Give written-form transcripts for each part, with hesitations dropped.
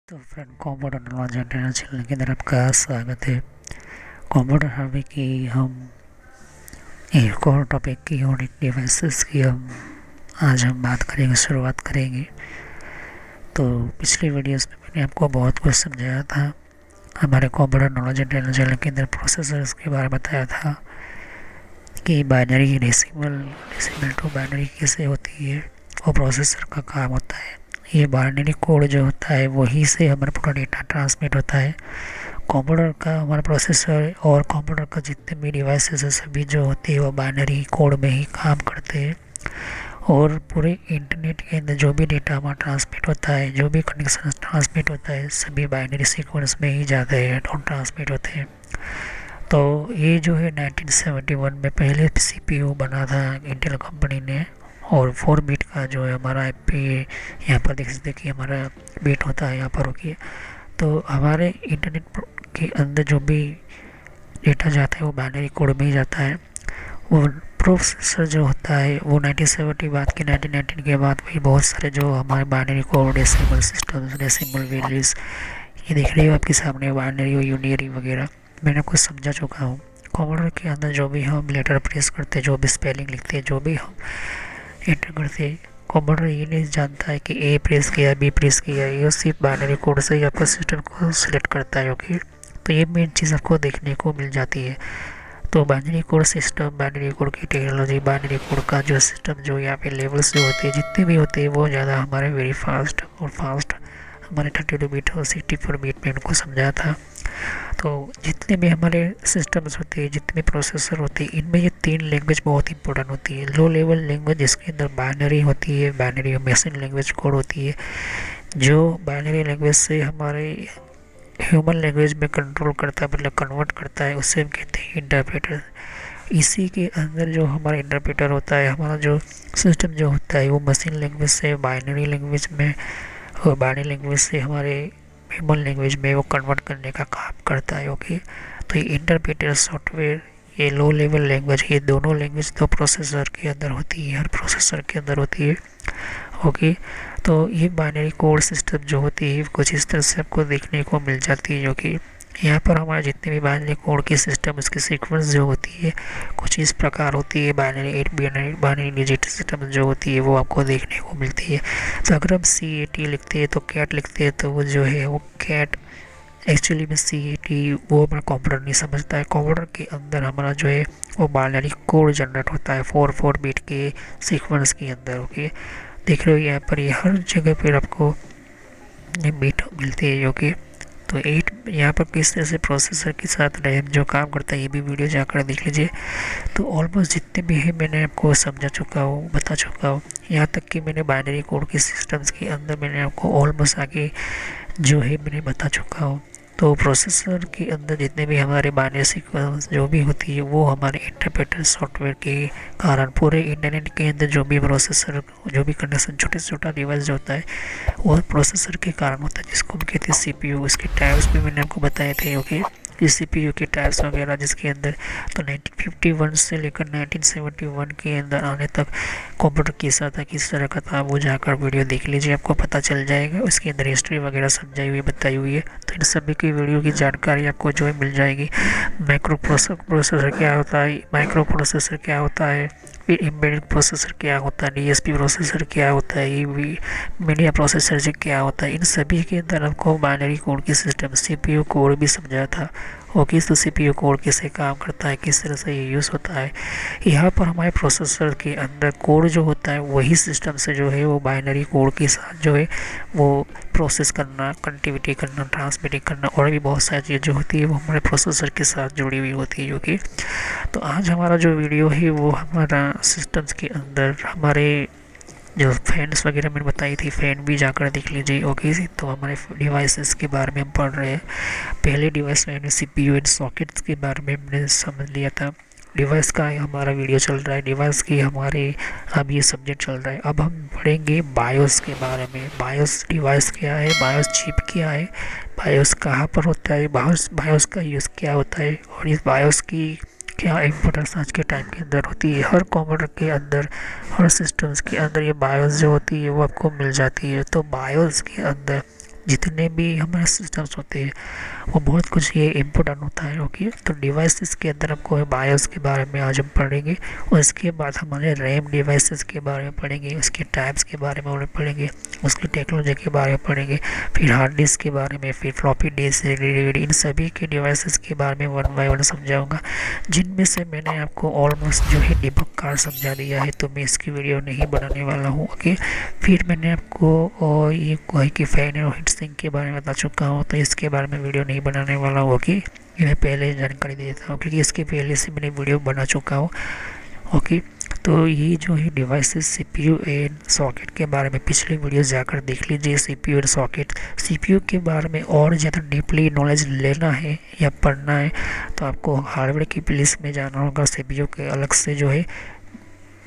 तो friend computer knowledge internal channel के अंदर आपका स्वागत है। कंप्यूटर हार्डवेयर की हम एक और टॉपिक की और एक डिवाइसेस की हम बात करेंगे, शुरुआत करेंगे। तो पिछली वीडियोस में मैंने आपको बहुत कुछ समझाया था। हमारे कंप्यूटर नॉलेज इंटरनल चैनल के अंदर प्रोसेसर्स के बारे में बताया था कि बाइनरी डेसिमल टू बाइनरी कैसे होती है, वो प्रोसेसर का काम होता है। ये बाइनरी कोड जो होता है वही से हमारा पूरा डेटा ट्रांसमिट होता है। कंप्यूटर का हमारा प्रोसेसर और कंप्यूटर का जितने भी डिवाइसेस है सभी जो होती है वो बाइनरी कोड में ही काम करते हैं। और पूरे इंटरनेट के अंदर जो भी डेटा हमारा ट्रांसमिट होता है, जो भी कनेक्शन ट्रांसमिट होता है, सभी बाइनरी सीक्वेंस में ही जाते हैं और ट्रांसमिट होते हैं। तो ये जो है 1971 में पहले सीपीयू बना था इंटेल कंपनी ने। और 4 बिट का जो है हमारा IP यहाँ पर देख सकते हैं कि हमारा बिट होता है यहाँ पर रुकिए। तो हमारे इंटरनेट के अंदर जो भी डेटा जाता है वो बाइनरी कोड में ही जाता है। वो प्रोसेसर जो होता है वो 1970 बाद के 1919 के बाद भी बहुत सारे जो हमारे binary code, decimal system, decimal values, ये देख रही हो आपके सामने बाइनरी और यूनियरी वगैरह, मैंने आपको समझा चुका हूँ। कंप्यूटर के अंदर जो भी हम लेटर प्रेस करते हैं, जो भी स्पेलिंग लिखते हैं, जो भी हम एंटर करते हैं, कंप्यूटर ये नहीं जानता है कि ए प्रेस किया, बी प्रेस किया, ये सिर्फ बाइनरी कोड से ही आपका सिस्टम को सिलेक्ट करता है। ओके, तो ये मेन चीज़ आपको देखने को मिल जाती है। तो binary code system, binary code की टेक्नोलॉजी, बाइनरी कोड का जो सिस्टम, जो यहाँ पे लेवल्स जो होते हैं जितने भी होते हैं वो ज़्यादा हमारे वेरी फास्ट और फास्ट हमारे 32 बिट और 64 बिट में उनको समझा था। तो जितने भी हमारे सिस्टम्स होते हैं, जितने भी प्रोसेसर होते हैं, इनमें ये 3 लैंग्वेज बहुत इंपॉर्टेंट होती है। लो लेवल लैंग्वेज जिसके अंदर बाइनरी होती है, बाइनरी मशीन लैंग्वेज कोड होती है, जो बाइनरी लैंग्वेज से हमारे ह्यूमन लैंग्वेज में कंट्रोल करता है, मतलब कन्वर्ट करता है, उससे हम कहते हैं इंटरप्रेटर। इसी के अंदर जो हमारा इंटरप्रेटर होता है, हमारा जो सिस्टम जो होता है वो मशीन लैंग्वेज से बाइनरी लैंग्वेज में और बाइनरी लैंग्वेज से हमारे ह्यूमन लैंग्वेज में वो कन्वर्ट करने का काम करता है। ओके, तो ये इंटरप्रेटर सॉफ्टवेयर, ये लो लेवल लैंग्वेज, ये दोनों लैंग्वेज तो प्रोसेसर के अंदर होती है, हर प्रोसेसर के अंदर होती है। ओके, तो ये बाइनरी कोड सिस्टम जो होती है कुछ इस तरह से आपको देखने को मिल जाती है, जो कि यहाँ पर हमारे जितने भी बाइनरी कोड की सिस्टम, उसकी सीक्वेंस जो होती है कुछ इस प्रकार होती है। बाइनरी 8 बाइनरी डिजिट सिस्टम जो होती है वो आपको देखने को मिलती है। तो अगर हम CAT लिखते हैं तो कैट लिखते हैं तो वो जो है वो कैट एक्चुअली में CAT वो हमारा कंप्यूटर नहीं समझता है। कंप्यूटर के अंदर हमारा जो है वो बाइनरी कोड जनरेट होता है 4 बिट के सीक्वेंस के अंदर। ओके, देख रहे हो यहाँ पर ये हर जगह पर आपको ये बिट मिलती है। ओके, तो 8 यहाँ पर किस तरह से प्रोसेसर के साथ रैम जो काम करता है ये भी वीडियो जाकर देख लीजिए। तो ऑलमोस्ट जितने भी है मैंने आपको समझा चुका हूँ, बता चुका हूँ। यहाँ तक कि मैंने बाइनरी कोड के सिस्टम्स के अंदर मैंने आपको ऑलमोस्ट आगे जो है मैंने बता चुका हूँ। तो प्रोसेसर के अंदर जितने भी हमारे बाइनरी सीक्वेंस जो भी होती है वो हमारे इंटरप्रेटर सॉफ्टवेयर के कारण पूरे इंटरनेट के अंदर जो भी प्रोसेसर, जो भी कनेक्शन, छोटे से छोटा डिवाइस जो होता है वो प्रोसेसर के कारण होता है, जिसको हम कहते हैं CPU। इसके टाइप्स भी मैंने आपको बताए थे। ओके, इस CPU के टाइप्स वगैरह जिसके अंदर तो 1951 से लेकर 1971 के अंदर आने तक कंप्यूटर कैसा था, किस तरह का था, वो जाकर वीडियो देख लीजिए, आपको पता चल जाएगा। उसके अंदर हिस्ट्री वगैरह समझाई हुई बताई हुई है। तो इन सभी की वीडियो की जानकारी आपको जो है मिल जाएगी। माइक्रो प्रोसेसर क्या होता है, माइक्रो प्रोसेसर क्या होता है, फिर एम्बेडेड प्रोसेसर क्या होता है, DSP प्रोसेसर क्या होता है, ये भी मीडिया प्रोसेसर से क्या होता है, इन सभी के अंदर आपको बाइनरी कोड की सिस्टम CPU कोड भी समझाया था। ओके, तो CPU कोड कैसे काम करता है, किस तरह से ये यूज़ होता है। यहाँ पर हमारे प्रोसेसर के अंदर कोड जो होता है वही सिस्टम से जो है वो बाइनरी कोड के साथ जो है वो प्रोसेस करना, कनेक्टिविटी करना, ट्रांसमिटिंग करना और भी बहुत सारी चीज़ें जो होती है वो हमारे प्रोसेसर के साथ जुड़ी हुई होती है। ओके, तो आज हमारा जो वीडियो है वो हमारा सिस्टम्स के अंदर हमारे जो फैंस वगैरह मैंने बताई थी, फ़ैन भी जाकर देख लीजिए। ओके, तो हमारे डिवाइसेस के बारे में हम पढ़ रहे हैं। पहले डिवाइस में CPU एंड सॉकेट्स के बारे में हमने समझ लिया था। डिवाइस का हमारा वीडियो चल रहा है, डिवाइस की हमारे अब ये सब्जेक्ट चल रहा है। अब हम पढ़ेंगे बायोस के बारे में। बायोस डिवाइस क्या है, बायोस चिप क्या है, बायोस कहाँ पर होता है, बायोस का यूज़ क्या होता है और इस बायोस की क्या इम्पोर्टेंस आज के टाइम के अंदर होती है। हर कंप्यूटर के अंदर, हर सिस्टम्स के अंदर ये बायोस जो होती है वो आपको मिल जाती है। तो बायोस के अंदर जितने भी हमारे सिस्टम्स होते हैं वो बहुत कुछ ये इम्पोर्टेंट होता है। ओके, तो डिवाइसेस के अंदर आपको बायोस के बारे में आज हम पढ़ेंगे, और इसके बाद हमारे रैम डिवाइसेस के बारे में पढ़ेंगे, उसके टाइप्स के बारे में पढ़ेंगे, उसकी टेक्नोलॉजी के बारे में पढ़ेंगे, फिर हार्ड डिस्क के बारे में, फिर फ्लॉपी डिस्क, डीवीडी, इन सभी के डिवाइसेस के बारे में वन बाय वन समझाऊंगा, जिनमें से मैंने आपको ऑलमोस्ट जो है डिबग कार्ड समझा दिया है, तो मैं इसकी वीडियो नहीं बनाने वाला हूँ। ओके, फिर मैंने आपको ये कोई की फैन और हीट सिंक के बारे में बता चुका हूँ, तो इसके बारे में वीडियो नहीं बनाने वाला हूँ। ओके, ये मैं पहले जानकारी दे देता हूँ क्योंकि इसके पहले से मैंने वीडियो बना चुका हूँ। ओके, तो ये जो है डिवाइसेस सीपीयू एंड सॉकेट के बारे में पिछली वीडियो जाकर देख लीजिए। सीपीयू एंड सॉकेट, सीपीयू के बारे में और ज़्यादा डीपली नॉलेज लेना है या पढ़ना है तो आपको हार्डवेयर की प्लेलिस्ट में जाना होगा। सीपीयू के अलग से जो है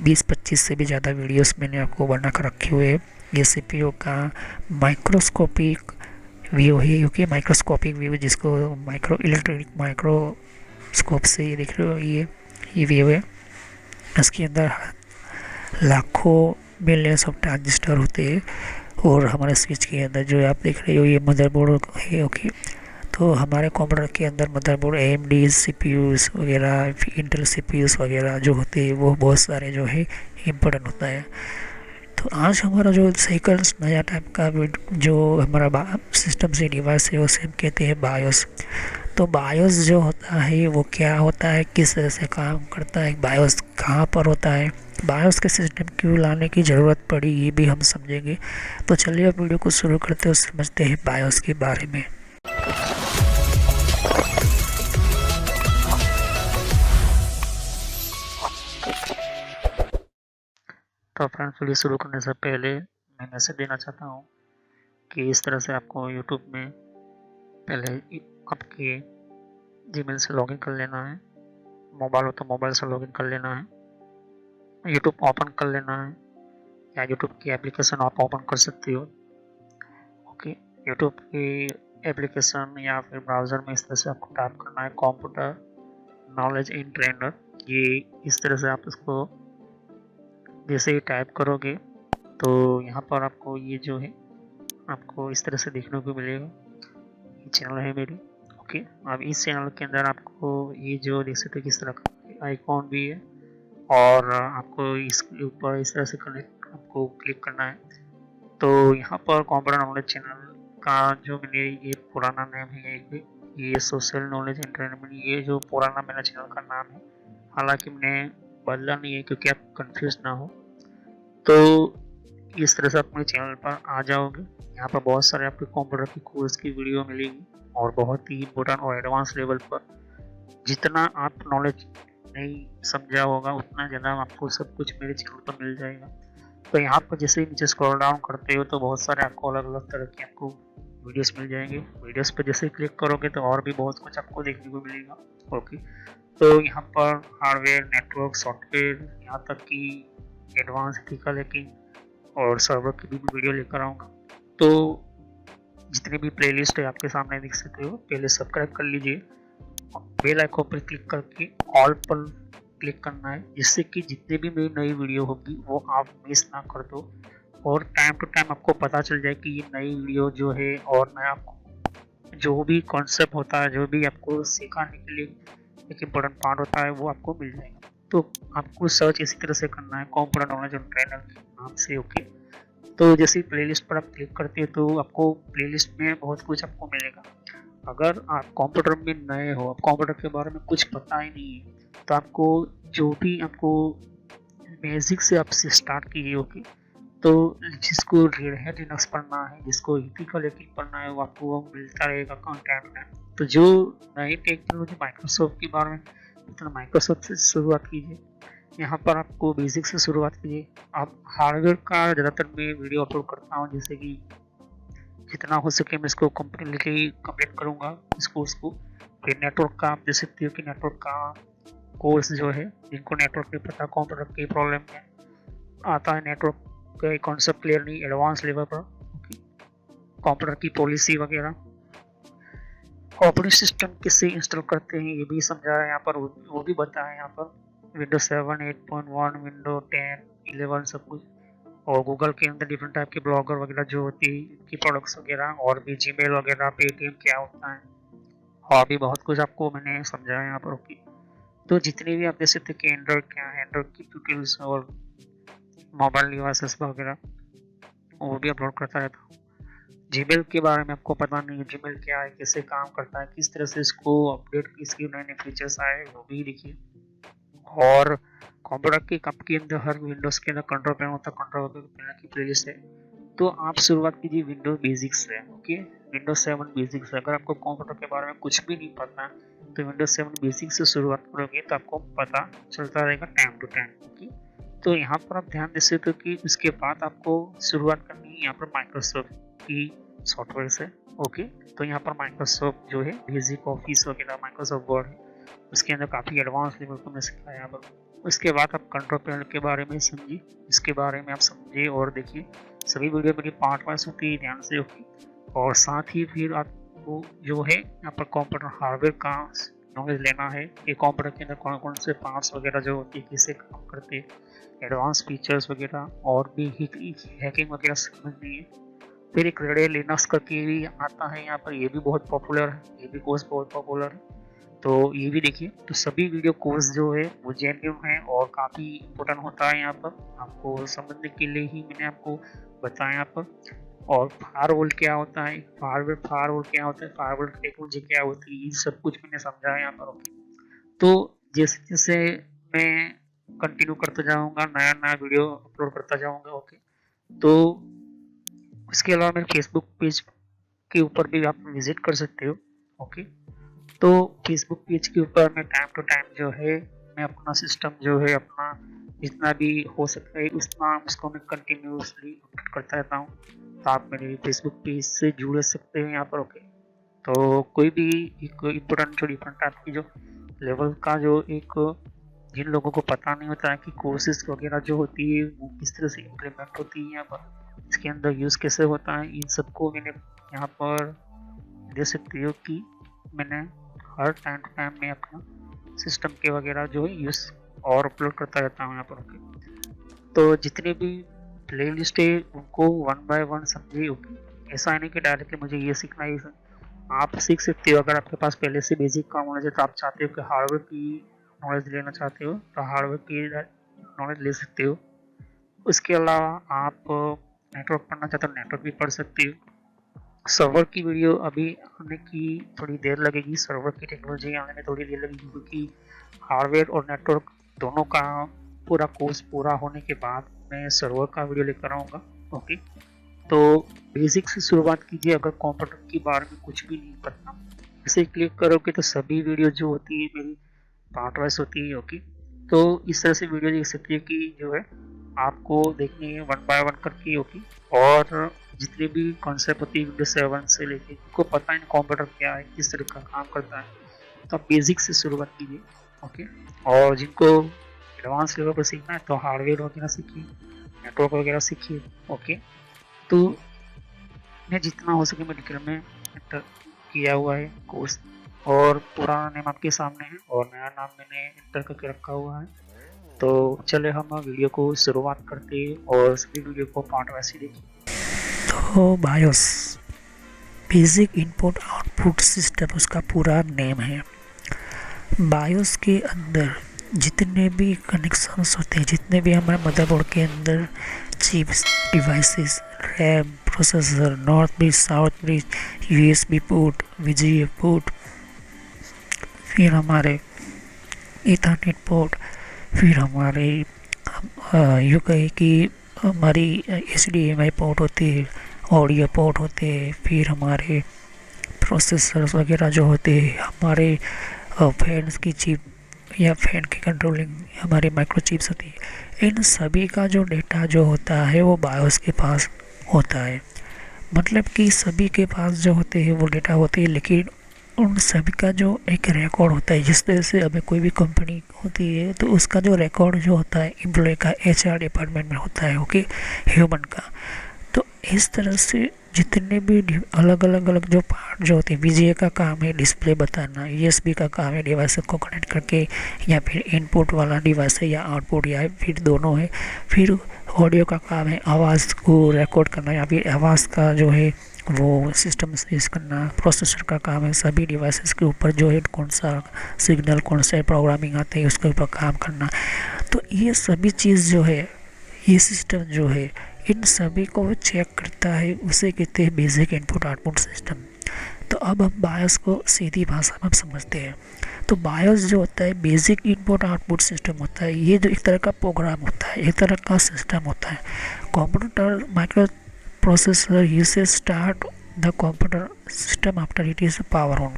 20-25 से भी ज़्यादा वीडियोस मैंने आपको बना कर रखे हुए हैं। ये सीपीयू का माइक्रोस्कोपिक व्यू है, क्योंकि माइक्रोस्कोपिक व्यू जिसको इलेक्ट्रॉनिक माइक्रोस्कोप से ये देख रहे हो, ये व्यू है। इसके अंदर लाखों मिलियंस ऑफ ट्रांजिस्टर होते हैं, और हमारे स्विच के अंदर जो आप देख रहे हो ये मदरबोर्ड है। ओके, तो हमारे कंप्यूटर के अंदर मदरबोर्ड AMD सीपीयूज वगैरह, इंटेल सीपीयूज वगैरह जो होते हैं वो बहुत सारे जो है इम्पोर्टेंट होता है। तो आज हमारा जो सेकंड नया टाइप का जो हमारा सिस्टम से डिवाइस है उसे हम कहते हैं बायोस। तो बायोस जो होता है वो क्या होता है, किस तरह से काम करता है, बायोस कहाँ पर होता है, बायोस के सिस्टम क्यों लाने की ज़रूरत पड़ी, ये भी हम समझेंगे। तो चलिए अब वीडियो को शुरू करते हैं और समझते हैं बायोस के बारे में। तो फ्रेंड्स, वीडियो शुरू करने से पहले मैं मैसेज देना चाहता हूँ कि इस तरह से आपको यूट्यूब में पहले आपके जीमेल से लॉगिन कर लेना है। मोबाइल हो तो मोबाइल से लॉगिन कर लेना है, यूट्यूब ओपन कर लेना है, या यूट्यूब की एप्लीकेशन आप ओपन कर सकते हो। ओके, यूट्यूब की एप्लीकेशन या फिर ब्राउज़र में इस तरह से आपको टाइप करना है कंप्यूटर नॉलेज इन ट्रेनर। ये इस तरह से आप इसको जैसे ही टाइप करोगे तो यहाँ पर आपको ये जो है आपको इस तरह से देखने को मिलेगा। ये चैनल है मेरी। ओके, अब इस चैनल के अंदर आपको ये जो देख सकते हो किस तरह का आइकॉन भी है, और आपको इसके ऊपर इस तरह से कनेक्ट आपको क्लिक करना है। तो यहाँ पर कंप्यूटर नॉलेज चैनल का जो मैंने ये पुराना नाम है, ये सोशल नॉलेज एंटरटेनमेंट, ये जो पुराना मेरा चैनल का नाम है, हालांकि मैंने बदला नहीं है क्योंकि आप कंफ्यूज ना हो। तो इस तरह से आप मेरे चैनल पर आ जाओगे। यहाँ पर बहुत सारे आपके कंप्यूटर की कोर्स की वीडियो मिलेगी, और बहुत ही इम्पोर्टेंट और एडवांस लेवल पर जितना आप नॉलेज नहीं समझा होगा उतना ज़्यादा आपको सब कुछ मेरे चैनल पर मिल जाएगा। तो यहाँ पर जैसे ही नीचे स्क्रॉल डाउन करते हो तो बहुत सारे आपको अलग अलग तरह के आपको वीडियोस मिल जाएंगे। वीडियोस पर जैसे क्लिक करोगे तो और भी बहुत कुछ आपको देखने को मिलेगा। ओके, तो यहाँ पर हार्डवेयर, नेटवर्क, सॉफ्टवेयर, यहाँ तक कि एडवांस एथिकल हैकिंग और सर्वर की भी वीडियो लेकर आऊँगा। तो जितनी भी प्लेलिस्ट है आपके सामने देख सकते हो, पहले सब्सक्राइब कर लीजिए, बेल आइकन पर क्लिक करके ऑल पर क्लिक करना है, जिससे कि जितने भी मेरी नई वीडियो होगी वो आप मिस ना कर दो, और टाइम टू टाइम आपको पता चल जाए कि ये नई वीडियो जो है और नया जो भी कॉन्सेप्ट होता है, जो भी आपको सिखाने के लिए एक इम्पोर्टेंट पार्ट होता है वो आपको मिल जाएगा। तो आपको सर्च इसी तरह से करना है कंप्यूटर नॉलेज और ट्रेनर के नाम से। ओके, तो जैसे प्लेलिस्ट पर आप क्लिक करते हैं तो आपको प्लेलिस्ट में बहुत कुछ आपको मिलेगा। अगर आप कंप्यूटर में नए हो, आप कंप्यूटर के बारे में कुछ पता ही नहीं है, तो आपको जो भी आपको बेसिक से आपसे स्टार्ट कीजिए। ओके, तो जिसको रेड हैट लिनक्स पढ़ना है, जिसको एथिकल हैकिंग पढ़ना है, वो आपको मिलता रहेगा कंटेंट में। तो जो नई टेक्नोलॉजी माइक्रोसॉफ्ट के बारे में, तो माइक्रोसॉफ्ट से शुरुआत कीजिए। यहाँ पर आपको बेसिक से शुरुआत कीजिए। आप हार्डवेयर का ज़्यादातर मैं वीडियो अपलोड करता हूँ, जैसे कि जितना हो सके मैं इसको कंप्लीटली कंप्लीट करूँगा इस कोर्स को। फिर नेटवर्क का आप देख सकते हो कि नेटवर्क का कोर्स जो है, जिनको नेटवर्क नहीं पता, कंप्यूटर की प्रॉब्लम में आता है, नेटवर्क का कॉन्सेप्ट क्लियर नहीं, एडवांस लेवल पर कंप्यूटर की पॉलिसी वगैरह, ऑपरेटिंग सिस्टम किससे इंस्टॉल करते हैं ये भी समझा है यहाँ पर, वो भी बताया यहाँ पर। विंडोज 7, 8.1, विंडो 10, 11 सब कुछ। और गूगल के अंदर डिफरेंट टाइप के ब्लॉगर वगैरह जो होती है इनकी प्रोडक्ट्स वगैरह, और भी जीमेल वगैरह, पेटीएम क्या होता है, और भी बहुत कुछ आपको मैंने समझाया यहाँ पर। ओके, तो जितने भी आप देख सकते हैं कि एंड्रॉइड क्या है, एंड्रॉइड की ट्यूटोरियल्स और मोबाइल डिवाइसेस वगैरह वो भी अपलोड करता रहता हूँ। जीमेल के बारे में आपको पता नहीं है, जीमेल क्या है, कैसे काम करता है, किस तरह से इसको अपडेट, इसके नए नए फीचर्स आए वो भी देखिए। और कंप्यूटर के कप के अंदर हर विंडोज के अंदर कंट्रोल पैनल होता है, कंट्रोल पैनल की प्लेलिस्ट है। तो आप शुरुआत कीजिए विंडोज बेसिक्स से। Okay, Windows 7 basics. अगर आपको कंप्यूटर के बारे में कुछ भी नहीं पता तो विंडोज 7 बेसिक्स से शुरुआत करोगे तो आपको पता चलता रहेगा टाइम टू टाइम। ओके, तो यहाँ पर आप ध्यान दे सकते हो कि उसके बाद आपको शुरुआत करनी है यहाँ पर माइक्रोसॉफ्ट की सॉफ्टवेयर से। ओके, तो यहाँ पर माइक्रोसॉफ्ट जो है बेसिक ऑफिस वगैरह, माइक्रोसॉफ्ट वर्ड है, उसके अंदर काफ़ी एडवांस लेवल को मैं सिखाया यहाँ पर। उसके बाद आप कंट्रोल पैनल के बारे में समझिए, इसके बारे में आप समझिए और देखिए। सभी वीडियो मेरी पार्ट वाइज होती है, ध्यान से। ओके, और साथ ही फिर आपको जो है यहाँ पर कंप्यूटर हार्डवेयर का नॉलेज लेना है कि कंप्यूटर के अंदर कौन कौन से पार्ट्स वगैरह जो होती है, कैसे काम करते हैं, एडवांस फीचर्स वगैरह, और भी हैकिंग वगैरह समझनी है। फिर एक रेड लिनक्स करके भी आता है यहाँ पर, ये भी बहुत पॉपुलर है, ये भी कोर्स बहुत पॉपुलर है, तो ये भी देखिए। तो सभी वीडियो कोर्स जो है वो जेन्युइन है और काफ़ी इम्पोर्टेंट होता है यहाँ पर, आपको समझने के लिए ही मैंने आपको बताया यहाँ पर। और फायरवॉल क्या होता है, फायरवॉल क्या होता है, फायरवॉल टेक्नोलॉजी क्या होती है, ये सब कुछ मैंने समझाया यहाँ पर। ओके, तो जैसे जैसे मैं कंटिन्यू करता जाऊँगा, नया नया वीडियो अपलोड करता जाऊँगा। ओके, तो उसके अलावा मेरे फेसबुक पेज के ऊपर भी आप विजिट कर सकते हो। ओके, तो फेसबुक पेज के ऊपर मैं टाइम टू टाइम जो है मैं अपना सिस्टम जो है अपना जितना भी हो सकता है उतना उसको मैं कंटिन्यूसली अपडेट करता रहता हूँ। तो आप मेरे फेसबुक पेज से जुड़ सकते हैं यहाँ पर। ओके, तो कोई भी एक इम्पोर्टेंट जो डिफरेंट टाइप की जो लेवल का जो एक जिन लोगों को पता नहीं होता है कि कोर्सेज वगैरह जो होती है वो किस तरह से इम्प्लीमेंट होती है यहाँ पर, इसके अंदर यूज़ कैसे होता है, इन सबको मैंने यहाँ पर दे सकती हो कि मैंने हर टाइम टू टाइम में अपना सिस्टम के वगैरह जो है यूज़ और अपलोड करता रहता हूँ यहाँ पर। ओके, तो जितने भी प्ले लिस्ट है उनको वन बाय वन समझिए। ओके, ऐसा नहीं कि डायरेक्टली मुझे ये सीखना है, आप सीख सकते हो। अगर आपके पास पहले से बेसिक का नॉलेज है तो आप चाहते हो कि हार्डवेयर की नॉलेज लेना चाहते हो तो हार्डवेयर की नॉलेज ले सकते हो। उसके अलावा आप नेटवर्क पढ़ना चाहते हो नेटवर्क भी पढ़ सकते हो। सर्वर की वीडियो अभी आने की थोड़ी देर लगेगी, सर्वर की टेक्नोलॉजी आने में थोड़ी देर लगेगी, क्योंकि हार्डवेयर और नेटवर्क दोनों का पूरा कोर्स पूरा होने के बाद मैं सर्वर का वीडियो लेकर आऊँगा। ओके, तो बेसिक से शुरुआत कीजिए। अगर कंप्यूटर के बारे में कुछ भी नहीं पता, इसे क्लिक करोगे तो सभी वीडियो जो होती है मेरी पार्ट वाइज होती है। ओके, तो इस तरह से वीडियो देख सकती है कि जो है आपको देखनी है वन बाय वन करके। ओके, और जितने भी कॉन्सेप्ट होती है विंडोज 7 से लेके, आपको पता है कंप्यूटर क्या है, किस तरह का काम करता है, तो आप बेसिक से शुरुआत कीजिए। ओके, और जिनको एडवांस लेवल पर सीखना है तो हार्डवेयर वगैरह सीखिए, नेटवर्क वगैरह सीखिए। ओके, तो मैं जितना हो सके मेडिकल में एंटर किया हुआ है कोर्स, और पुराना नेम आपके सामने है और नया नाम मैंने एंटर करके रखा हुआ है। तो चले हम वीडियो को शुरुआत करते हैं और सभी वीडियो को पार्ट वाइज देखिए। तो BIOS basic input output system उसका पूरा नेम है। बायोस के अंदर जितने भी कनेक्शंस होते हैं, जितने भी हमारे मदरबोर्ड के अंदर chips, devices, RAM, processor, north bridge, south bridge, USB port, VGA port, फिर हमारे ईथरनेट पोर्ट, फिर हमारे यूँ कहे कि हमारी HDMI पोर्ट होती है, ऑडियो पोर्ट होते हैं, फिर हमारे प्रोसेसर्स वगैरह जो होते हैं, हमारे फैंस की चिप या फैन की कंट्रोलिंग हमारी माइक्रो चिप्स होती है। इन सभी का जो डेटा जो होता है वो बायोस के पास होता है। मतलब कि सभी के पास जो होते हैं वो डेटा होते हैं, लेकिन उन सभी का जो एक रिकॉर्ड होता है। जिस तरह से अभी कोई भी कंपनी होती है तो उसका जो रिकॉर्ड जो होता है एम्प्लॉय का HR डिपार्टमेंट में होता है। ओके, ह्यूमन का। तो इस तरह से जितने भी अलग अलग जो पार्ट जो होते हैं, VGA का काम है डिस्प्ले बताना, USB का काम है डिवाइस को कनेक्ट करके, या फिर इनपुट वाला डिवाइस है या आउटपुट, या फिर दोनों है। फिर ऑडियो का काम है आवाज़ को रिकॉर्ड करना या फिर आवाज़ का जो है वो सिस्टम यूज़ करना। प्रोसेसर का काम है सभी डिवाइसेस के ऊपर जो है कौन सा सिग्नल कौन सा प्रोग्रामिंग आते हैं उसके ऊपर काम करना। तो ये सभी चीज़ जो है ये सिस्टम जो है इन सभी को वो चेक करता है, उसे कहते हैं बेसिक इनपुट आउटपुट सिस्टम। तो अब हम बायोस को सीधी भाषा में समझते हैं। तो बायोस जो होता है बेसिक इनपुट आउटपुट सिस्टम होता है। ये जो एक तरह का प्रोग्राम होता है, एक तरह का सिस्टम होता है। Computer micro processor usage start the computer system after it is power on.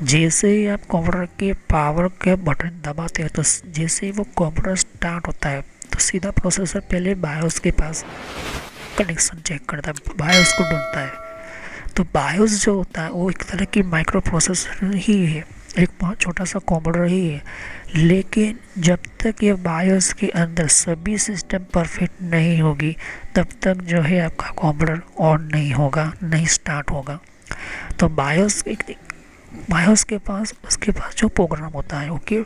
जैसे ही आप कंप्यूटर के पावर के बटन दबाते हैं तो जैसे ही वो कंप्यूटर स्टार्ट होता है तो सीधा प्रोसेसर पहले बायोस के पास कनेक्शन चेक करता है, बायोस को ढूंढता है। तो बायोस जो होता है वो एक तरह की माइक्रो प्रोसेसर ही है, एक बहुत छोटा सा कंप्यूटर ही है। लेकिन जब तक ये बायोस के अंदर सभी सिस्टम परफेक्ट नहीं होगी तब तक जो है आपका कंप्यूटर ऑन नहीं होगा, नहीं स्टार्ट होगा। तो बायोस के पास उसके पास जो प्रोग्राम होता है, ओके।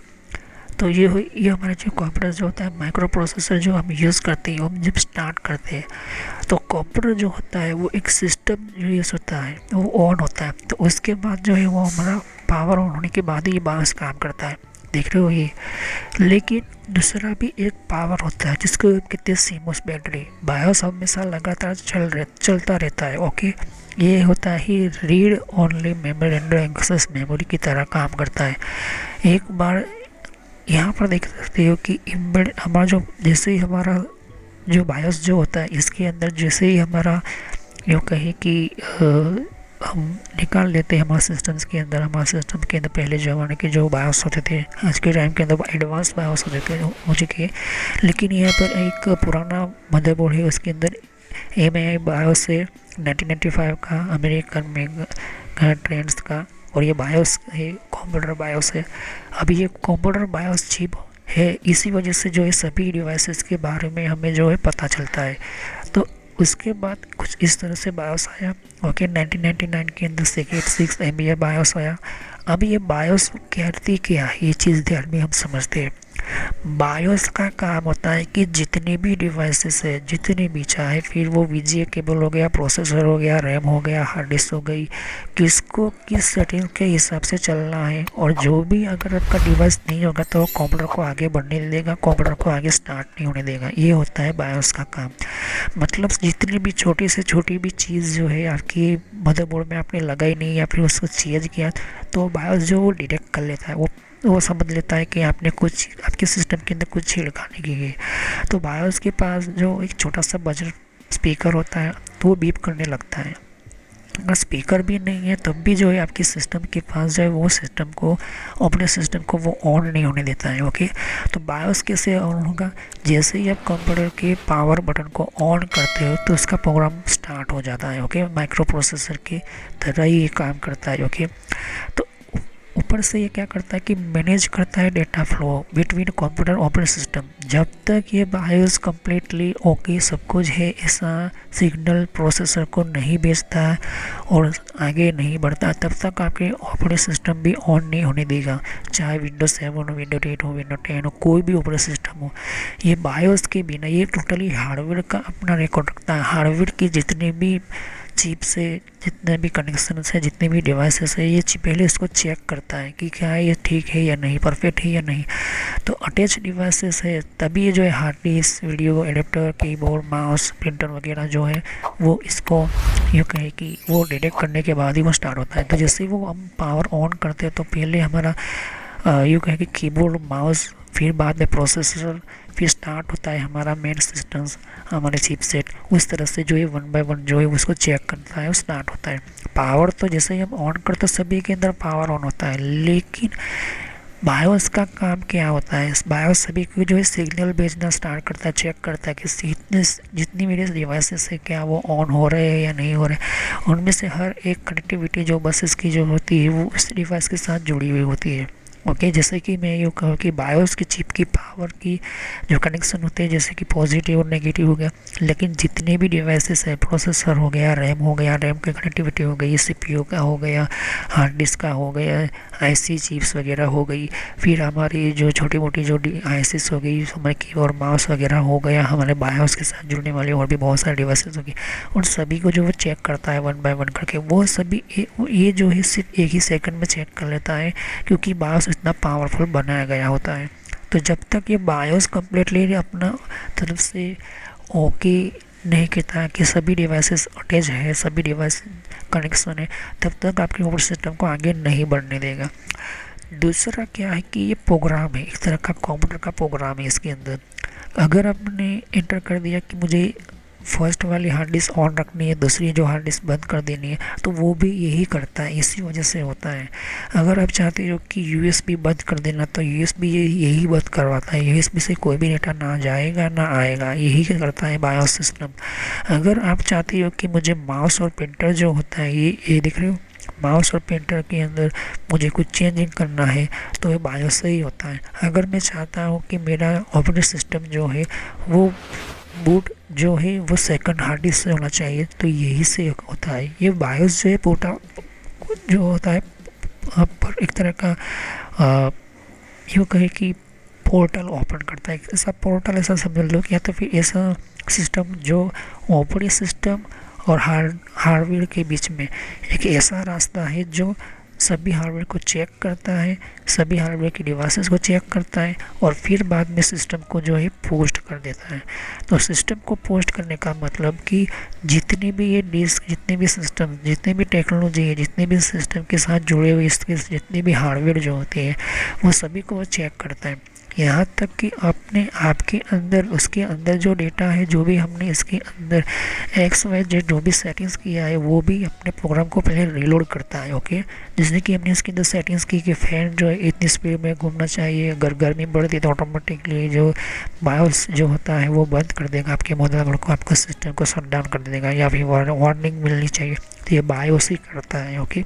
तो ये हमारे जो कंप्यूटर जो होता है माइक्रो प्रोसेसर जो हम यूज़ करते हैं, हम जब स्टार्ट करते हैं तो कंप्यूटर जो होता है वो एक सिस्टम जो यूज़ होता है वो ऑन होता है। तो उसके बाद जो है वो हमारा पावर ऑन होने के बाद ही ये बायोस काम करता है, देख रहे हो ये। लेकिन दूसरा भी एक पावर होता है जिसको कहते हैं सीमोस बैटरी। बायोस हमेशा लगातार चलता रहता है, ओके। ये होता है read only memory and access memory की तरह काम करता है। एक बार यहाँ पर देख सकते हो कि एम्बेड हमारा जो जैसे ही हमारा जो बायोस जो होता है इसके अंदर जैसे ही हमारा यूँ कहे कि हम निकाल लेते हैं हमारे सिस्टम्स के अंदर। हमारे सिस्टम के अंदर पहले ज़माने के जो बायोस होते थे, आज के टाइम के अंदर एडवांस बायोस होते थे हो चुके हैं। लेकिन यहाँ पर एक पुराना मदरबोर्ड है, उसके अंदर MI बायोस है 1995 का, अमेरिकन में ट्रेंड्स का। और ये बायोस है कंप्यूटर बायोस है। अभी ये कंप्यूटर बायोस चिप है, इसी वजह से जो है सभी डिवाइसेस के बारे में हमें जो है पता चलता है। तो उसके बाद कुछ इस तरह से बायोस आया, ओके। 1999 के अंदर सेकेंड 6 MB बायोस आया। अब ये बायोस कहती क्या है, ये चीज़ ध्यान में हम समझते हैं। बायोस का काम होता है कि जितने भी डिवाइसेस है, जितने भी, चाहे फिर वो VGA केबल हो गया, प्रोसेसर हो गया, रैम हो गया, हार्ड डिस्क हो गई, किसको किस सेटिंग के हिसाब से चलना है। और जो भी अगर आपका डिवाइस नहीं होगा तो कंप्यूटर को आगे बढ़ने नहीं देगा, कंप्यूटर को आगे स्टार्ट नहीं होने देगा। ये होता है बायोस का काम। मतलब जितनी भी छोटी से छोटी भी चीज़ जो है आपकी मदरबोर्ड में आपने लगाई नहीं या फिर उसको चेंज किया तो बायोस जो वो डिटेक्ट कर लेता है, वो समझ लेता है कि आपने कुछ आपके सिस्टम के अंदर कुछ छेड़खानी की है। तो बायोस के पास जो एक छोटा सा बजर स्पीकर होता है तो वो बीप करने लगता है। अगर स्पीकर भी नहीं है तब भी जो है आपके सिस्टम के पास जो है वो सिस्टम को, अपने सिस्टम को वो ऑन नहीं होने देता है, ओके। तो बायोस कैसे ऑन होगा, जैसे ही आप कंप्यूटर के पावर बटन को ऑन करते हो तो उसका प्रोग्राम स्टार्ट हो जाता है, ओके। माइक्रो प्रोसेसर की तरह ही ये काम करता है, ओके। तो ऊपर से ये क्या करता है कि मैनेज करता है data flow between computer operating system. जब तक ये बायोस कम्प्लीटली ओके सब कुछ है, ऐसा सिग्नल प्रोसेसर को नहीं भेजता और आगे नहीं बढ़ता, तब तक आपके ऑपरेटिंग सिस्टम भी ऑन नहीं होने देगा। चाहे विंडोज 7 हो, विंडोज 8 हो, विंडोज 10 हो, कोई भी ऑपरेटिंग सिस्टम हो, ये बायोस के बिना ये टोटली हार्डवेयर का अपना रिकॉर्ड रखता है। हार्डवेयर की जितने भी चिप से जितने भी कनेक्शन है, जितने भी डिवाइसेस है, ये पहले इसको चेक करता है कि क्या ये ठीक है या नहीं, परफेक्ट है या नहीं। तो अटैच डिवाइसेस है तभी ये जो है hard disk, video adapter, keyboard, mouse, printer वगैरह जो है वो इसको यूँ कहे कि वो डिटेक्ट करने के बाद ही वो स्टार्ट होता है। तो जैसे ही वो हम पावर ऑन करते हैं तो पहले हमारा यूँ कहे कि कीबोर्ड, माउस, फिर बाद में प्रोसेसर, फिर स्टार्ट होता है हमारा मेन सिस्टम्स, हमारे चिपसेट। उस तरह से जो है 1 बाय 1 जो है उसको चेक करता है, स्टार्ट होता है। पावर तो जैसे ही हम ऑन करते सभी के अंदर पावर ऑन होता है, लेकिन बायोस का काम क्या होता है, बायोस सभी को जो है सिग्नल भेजना स्टार्ट करता है, चेक करता है कि जितनी मेरे डिवाइसेस है क्या वो ऑन हो रहे हैं या नहीं हो रहे। उनमें से हर एक कनेक्टिविटी जो बसेस की जो होती है वो उस डिवाइस के साथ जुड़ी हुई होती है, ओके। जैसे कि मैं यूँ कहूँ कि बायोस की चिप कि पावर की जो कनेक्शन होते हैं जैसे कि पॉजिटिव और नेगेटिव हो गया, लेकिन जितने भी डिवाइसेस है, प्रोसेसर हो गया, रैम हो गया, रैम की कनेक्टिविटी हो गई, सीपीयू का हो गया, हार्ड डिस्क का हो गया, आईसी चिप्स वगैरह हो गई, फिर हमारी जो छोटी मोटी जो आईसीस हो गई, हमारे कीबोर्ड माउस वगैरह हो गया, हमारे बायोस के साथ जुड़ने वाली और भी बहुत सारे डिवाइसेस होगी, उन सभी को जो वो चेक करता है वन बाय वन करके, वो सभी ये जो है सिर्फ एक ही सेकंड में चेक कर लेता है, क्योंकि बायोस इतना पावरफुल बनाया गया होता है। तो जब तक ये बायोस कम्प्लीटली अपना तरफ से ओके नहीं कहता है कि सभी डिवाइसेस अटैच है, सभी डिवाइस कनेक्शन है, तब तक आपके ऑपरेटिंग सिस्टम को आगे नहीं बढ़ने देगा। दूसरा क्या है कि ये प्रोग्राम है, एक तरह का कंप्यूटर का प्रोग्राम है इसके अंदर। अगर आपने एंटर कर दिया कि मुझे फर्स्ट वाली हार्ड डिस्क ऑन रखनी है, दूसरी जो हार्ड डिस्क बंद कर देनी है, तो वो भी यही करता है, इसी वजह से होता है। अगर आप चाहते हो कि यूएसबी बंद कर देना, तो यूएसबी यही बंद करवाता है, यूएसबी से कोई भी डेटा ना जाएगा ना आएगा, यही करता है बायोस सिस्टम। अगर आप चाहते हो कि मुझे माउस और प्रिंटर जो होता है, ये दिख रहे हो, माउस और प्रिंटर के अंदर मुझे कुछ चेंजिंग करना है, तो ये बायोस से ही होता है। अगर मैं चाहता हूँ कि मेरा ऑपरेटिंग सिस्टम जो है वो बूट जो है वो सेकंड हार्ड डिस्क से होना चाहिए, तो यही से होता है। ये बायोस जो है पोर्टल जो होता है पर एक तरह का यूँ कहे कि पोर्टल ओपन करता है, ऐसा पोर्टल ऐसा समझ लो, या तो फिर ऐसा सिस्टम जो ऑपरेटिंग सिस्टम और हार्डवेयर के बीच में एक ऐसा रास्ता है जो सभी हार्डवेयर को चेक करता है, सभी हार्डवेयर की डिवाइसेस को चेक करता है, और फिर बाद में सिस्टम को जो है पोस्ट कर देता है। तो सिस्टम को पोस्ट करने का मतलब कि जितनी भी ये डिस्क, जितने भी सिस्टम, जितने भी टेक्नोलॉजी है, जितने भी सिस्टम के साथ जुड़े हुए इसके जितने भी हार्डवेयर जो होते हैं, वो सभी को वो चेक करता है। यहाँ तक कि आपके अंदर, उसके अंदर जो डेटा है, जो भी हमने इसके अंदर XYZ जो भी सेटिंग्स किया है, वो भी अपने प्रोग्राम को पहले रीलोड करता है। ओके, जैसे कि हमने इसके अंदर सेटिंग्स की कि फैन जो है इतनी स्पीड में घूमना चाहिए, अगर गर्मी बढ़ती है तो ऑटोमेटिकली जो बायोस जो होता है वो बंद कर देगा आपके मदरबोर्ड को, आपका सिस्टम को शट डाउन कर देगा, या फिर वार्निंग मिलनी चाहिए, तो ये बायोस ही करता है। ओके,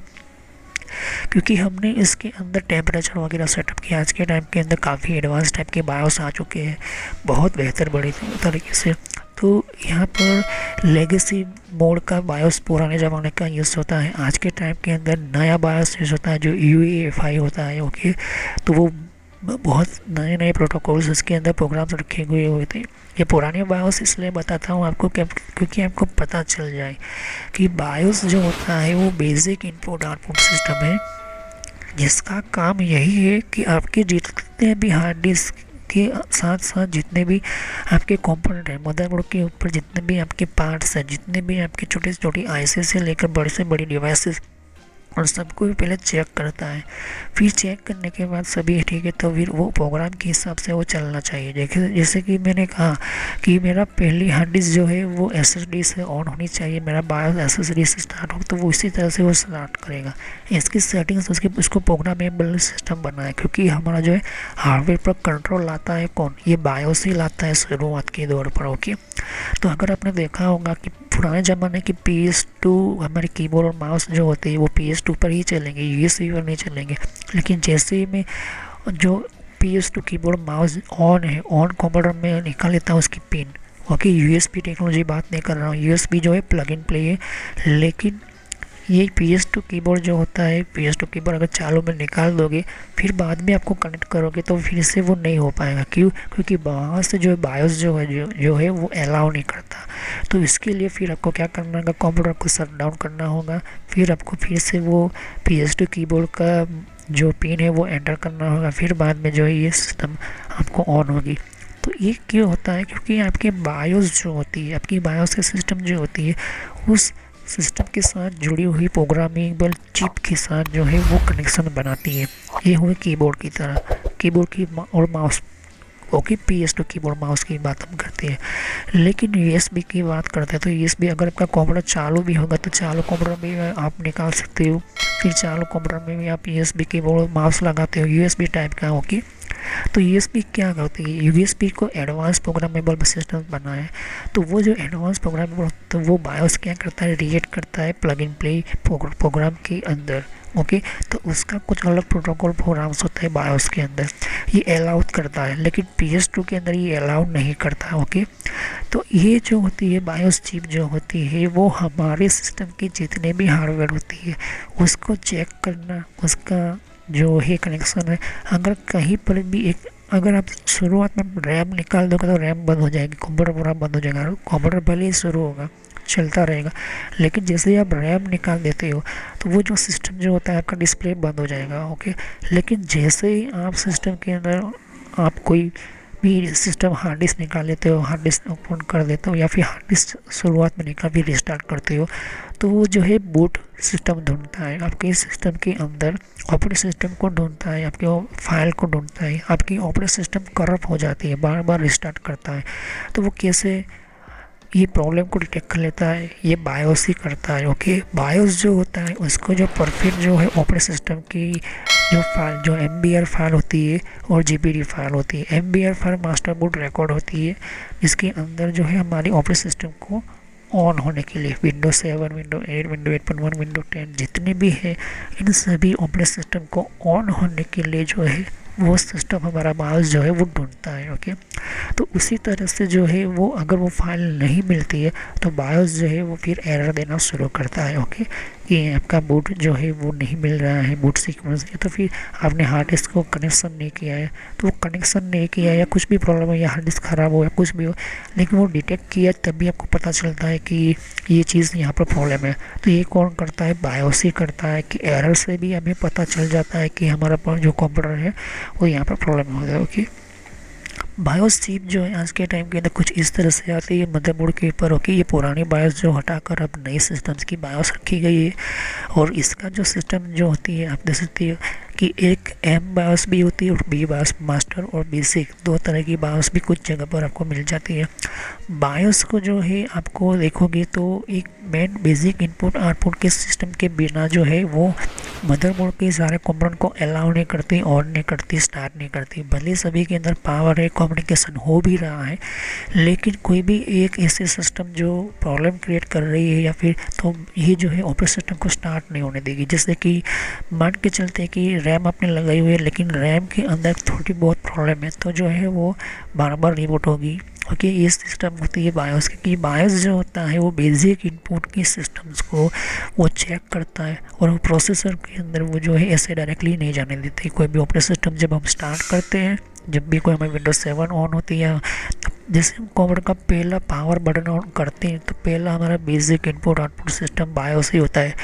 क्योंकि हमने इसके अंदर टेम्परेचर वगैरह सेटअप किया, आज के टाइम के अंदर काफ़ी एडवांस टाइप के बायोस आ चुके हैं, बहुत बेहतर बड़े तरीके से। तो यहाँ पर लेगेसी मोड का बायोस पुराने ज़माने का यूज़ होता है, आज के टाइम के अंदर नया बायोस यूज़ होता है जो UEFI होता है। ओके, तो वो बहुत नए नए प्रोटोकॉल्स इसके अंदर प्रोग्राम्स रखे हुए थे। ये पुराने बायोस इसलिए बताता हूँ आपको क्योंकि आपको पता चल जाए कि बायोस जो होता है वो बेसिक इनपुट आउटपुट सिस्टम है, जिसका काम यही है कि आपके जितने भी हार्ड डिस्क के साथ साथ जितने भी आपके कंपोनेंट हैं, मदरबोर्ड के ऊपर जितने भी आपके पार्ट्स हैं, जितने भी आपके छोटे से छोटी आईसी से लेकर बड़े से बड़ी डिवाइसेस, और सबको भी पहले चेक करता है। फिर चेक करने के बाद सभी ठीक है, तो फिर वो प्रोग्राम के हिसाब से वो चलना चाहिए। देखिए, जैसे कि मैंने कहा कि मेरा पहली हार्ड डिस्क जो है वो SSD से ऑन होनी चाहिए, मेरा बायोस SSD से स्टार्ट हो, तो वो इसी तरह से वो स्टार्ट करेगा। इसकी सेटिंग्स उसको प्रोग्रामेबल सिस्टम बना है, क्योंकि हमारा जो है हार्डवेयर पर कंट्रोल लाता है कौन, ये बायोस ही लाता है शुरुआत के दौर पर। ओके, तो अगर आपने देखा होगा कि पुराने ज़माने की PS2 हमारे कीबोर्ड और माउस जो होते हैं वो PS2 पर ही चलेंगे, USB पर नहीं चलेंगे। लेकिन जैसे ही मैं जो PS2 कीबोर्ड माउस ऑन है, ऑन कंप्यूटर में निकाल लेता हूँ उसकी पिन। ओके, USB टेक्नोलॉजी बात नहीं कर रहा हूँ, USB जो है प्लग इन प्ले है, लेकिन ये PS2 कीबोर्ड जो होता है, PS2 कीबोर्ड अगर चालू में निकाल दोगे, फिर बाद में आपको कनेक्ट करोगे तो फिर से वो नहीं हो पाएगा। क्यों? क्योंकि वहाँ से जो बायोस जो है वो अलाउ नहीं करता। तो इसके लिए फिर आपको क्या करना होगा, कंप्यूटर को शट डाउन करना होगा, फिर आपको फिर से वो PS2 कीबोर्ड का जो पिन है वो एंटर करना होगा, फिर बाद में जो है ये सिस्टम आपको ऑन होगी। तो ये क्यों होता है? क्योंकि आपके बायोस जो होती है, आपकी बायोस की सिस्टम जो होती है, उस सिस्टम के साथ जुड़ी हुई प्रोग्रामेबल चिप के साथ जो है वो कनेक्शन बनाती है। ये हुए कीबोर्ड की तरह, कीबोर्ड की और mouse. Okay, PS2 keyboard mouse की बात हम करते हैं, लेकिन USB की बात करते हैं तो USB अगर आपका कंप्यूटर चालू भी होगा तो चालू कंप्यूटर में आप निकाल सकते हो, फिर चालू कंप्यूटर में भी आप USB कीबोर्ड माउस लगाते हो, USB टाइप का। ओके, तो USB क्या करती है, USB को एडवांस प्रोग्रामेबल सिस्टम बना है। तो वो जो एडवांस प्रोग्रामेबल, तो वो बायोस क्या करता है, रिएक्ट करता है प्लग इन प्ले प्रोग्राम के अंदर। ओके, तो उसका कुछ अलग प्रोटोकॉल प्रोग्राम्स होता है बायोस के अंदर। ये अलाउड करता है, लेकिन PS2 के अंदर ये अलाउड नहीं करता। ओके, तो ये जो होती है बायोस चिप जो होती है वो हमारे सिस्टम की जितने भी हार्डवेयर होती है उसको चेक करना, उसका जो है कनेक्शन है, अगर कहीं पर भी एक, अगर आप शुरुआत में रैम निकाल दोगे तो रैम बंद हो जाएगी, कंप्यूटर पूरा बंद हो जाएगा। कंप्यूटर भले ही शुरू होगा, चलता रहेगा, लेकिन जैसे ही आप रैम निकाल देते हो तो वो जो सिस्टम जो होता है आपका डिस्प्ले बंद हो जाएगा। ओके, लेकिन जैसे ही आप सिस्टम के अंदर आप कोई भी सिस्टम हार्ड डिस्क निकाल लेते हो, हार्ड डिस्क ओपन कर देते हो, या फिर हार्ड डिस्क शुरुआत में निकाल भी रिस्टार्ट करते हो, तो वो जो है बूट सिस्टम ढूंढता है आपके सिस्टम के अंदर, ऑपरेटिंग सिस्टम को ढूंढता है, आपके फाइल को ढूंढता है, आपकी ऑपरेटिंग सिस्टम करप्ट हो जाती है, बार बार रिस्टार्ट करता है। तो वो कैसे ये प्रॉब्लम को डिटेक्ट कर लेता है, ये बायोस ही करता है। ओके, बायोस जो होता है उसको जो परफेक्ट जो है ऑपरेटिंग सिस्टम की जो फाइल, जो MBR फाइल होती है और GPD फाइल होती है। MBR file master boot record होती है, जिसके अंदर जो है हमारी ऑपरेटिंग सिस्टम को ऑन होने के लिए विंडो 7, विंडो 8, विंडो 8.1, विंडो 10 जितने भी है, इन सभी ऑपरेटिंग सिस्टम को ऑन होने के लिए जो है वो सिस्टम हमारा बायोस जो है वो ढूंढता है। ओके, तो उसी तरह से जो है वो अगर वो फाइल नहीं मिलती है तो बायोस जो है वो फिर एरर देना शुरू करता है। ओके, कि आपका बूट जो है वो नहीं मिल रहा है, बूट सीक्वेंस, या तो फिर आपने हार्ड डिस्क को कनेक्शन नहीं किया है, तो वो कनेक्शन नहीं किया या कुछ भी प्रॉब्लम है, या हार्ड डिस्क ख़राब हो या कुछ भी हो, लेकिन वो डिटेक्ट किया तभी आपको पता चलता है कि ये चीज़ यहाँ पर प्रॉब्लम है। तो ये कौन करता है? बायोस ही करता है, कि एरर से भी हमें पता चल जाता है कि हमारा जो कंप्यूटर है वो यहाँ पर प्रॉब्लम हो गया। ओके, बायोस चिप जो है आज के टाइम के अंदर कुछ इस तरह से आती है मदरबोर्ड के ऊपर। ओके, ये पुरानी बायोस जो हटाकर अब नई सिस्टम्स की बायोस रखी गई है, और इसका जो सिस्टम जो होती है आप देख सकते हो कि एक M बायोस भी होती है और B बायोस, मास्टर और बेसिक, दो तरह की बायोस भी कुछ जगह पर आपको मिल जाती है। बायोस को जो है आपको देखोगे तो एक मेन बेसिक इनपुट आउटपुट के सिस्टम के बिना जो है वो मदरबोर्ड के सारे कंपोनेंट को अलाउ नहीं करती, ऑन नहीं करती, स्टार्ट नहीं करती। भले सभी के अंदर पावर है, कम्युनिकेशन हो भी रहा है, लेकिन कोई भी एक ऐसे सिस्टम जो प्रॉब्लम क्रिएट कर रही है या फिर, तो ये जो है ऑपरेटिंग सिस्टम को स्टार्ट नहीं होने देगी। जैसे कि मान के चलते कि रैम आपने लगाई हुई है, लेकिन रैम के अंदर थोड़ी बहुत प्रॉब्लम है, तो जो है वो बार बार रिबूट होगी। ओके, ये सिस्टम होती है बायोस की, कि बायोस जो होता है वो बेसिक इनपुट की सिस्टम्स को वो चेक करता है, और वो प्रोसेसर के अंदर वो जो है ऐसे डायरेक्टली नहीं जाने देते। कोई भी ऑपरेटिंग सिस्टम जब हम स्टार्ट करते हैं, जब भी कोई हमारी विंडोज 7 ऑन होती है, जैसे हम कंप्यूटर का पहला पावर बटन ऑन करते हैं, तो पहला हमारा basic input output system BIOS ही होता है।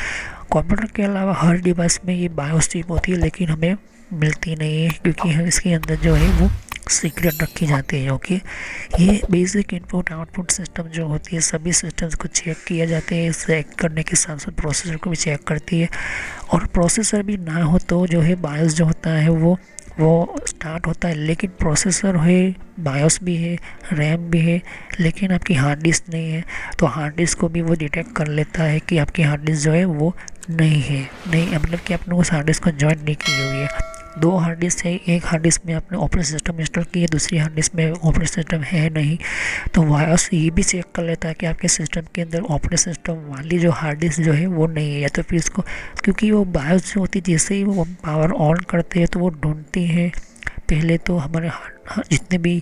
कंप्यूटर के अलावा हर डिवाइस में ये बायोस चिप होती है, लेकिन हमें मिलती नहीं है, क्योंकि इसके अंदर जो है वो सीक्रेट रखी जाती है। ओके, ये बेसिक इनपुट आउटपुट सिस्टम जो होती है सभी सिस्टम्स को चेक किया जाते हैं, चेक करने के साथ साथ प्रोसेसर को भी चेक करती है, और प्रोसेसर भी ना हो तो जो है बायोस जो होता है वो स्टार्ट होता है। लेकिन प्रोसेसर है, बायोस भी है, रैम भी है, लेकिन आपकी हार्ड डिस्क नहीं है, तो हार्ड डिस्क को भी वो डिटेक्ट कर लेता है कि आपकी हार्ड डिस्क जो है वो नहीं है, नहीं मतलब कि आपने उस हार्ड डिस्क को ज्वाइन नहीं की हुई है। दो हार्ड डिस्क है, एक हार्ड डिस्क में आपने ऑपरेटिंग सिस्टम इंस्टॉल की है, दूसरी हार्ड डिस्क में ऑपरेटिंग सिस्टम है नहीं, तो बायोस ये भी चेक कर लेता है कि आपके सिस्टम के अंदर ऑपरेटिंग सिस्टम वाली जो हार्ड डिस्क जो है वो नहीं है, या तो फिर इसको, क्योंकि वो बायोस जो होती है जैसे ही वो पावर ऑन करते हैं तो वो ढूंढती है पहले तो हमारे जितने भी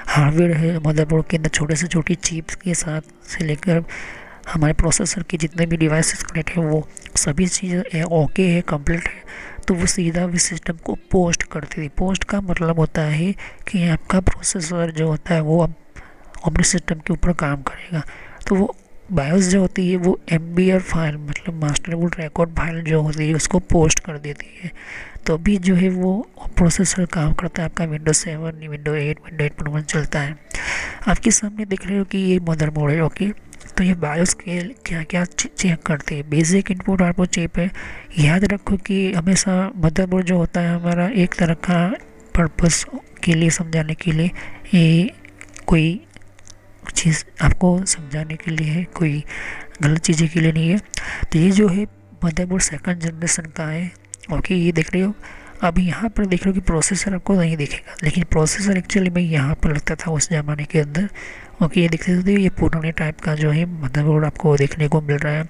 हार्डवेयर है मदरबोर्ड के अंदर, छोटे से छोटी चिप्स के साथ से लेकर हमारे प्रोसेसर के जितने भी डिवाइसेस कनेक्ट है वो सभी चीज़ें ओके है, कंप्लीट है, तो वो सीधा भी सिस्टम को पोस्ट करती थी। पोस्ट का मतलब होता है कि आपका प्रोसेसर जो होता है वो अब ऑपरेटिंग सिस्टम के ऊपर काम करेगा, तो वो बायोस जो होती है वो MBR फाइल मतलब मास्टर बूट रिकॉर्ड फाइल जो होती है उसको पोस्ट कर देती है, तो अभी जो है वो प्रोसेसर काम करता है। आपका विंडो 7, विंडो 8, विंडो 8.1 चलता है। आपके सामने देख रहे हो कि ये मदरबोर्ड है। ओके, तो ये बायोस के क्या क्या चेक करते हैं, बेसिक इनपुट आउटपुट चिप है। याद रखो कि हमेशा मदरबोर्ड जो होता है हमारा एक तरह का पर्पस के लिए समझाने के लिए, ये कोई चीज़ आपको समझाने के लिए है, कोई गलत चीज़ें के लिए नहीं है। तो ये जो है मदरबोर्ड सेकंड जनरेशन का है। ओके, ये देख रहे हो, अभी यहाँ पर देख रहे हो कि प्रोसेसर आपको नहीं दिखेगा, लेकिन प्रोसेसर एक्चुअली में यहाँ पर लगता था उस ज़माने के अंदर। ओके, ये देखते थे, ये पुराने टाइप का जो है मदरबोर्ड आपको देखने को मिल रहा है।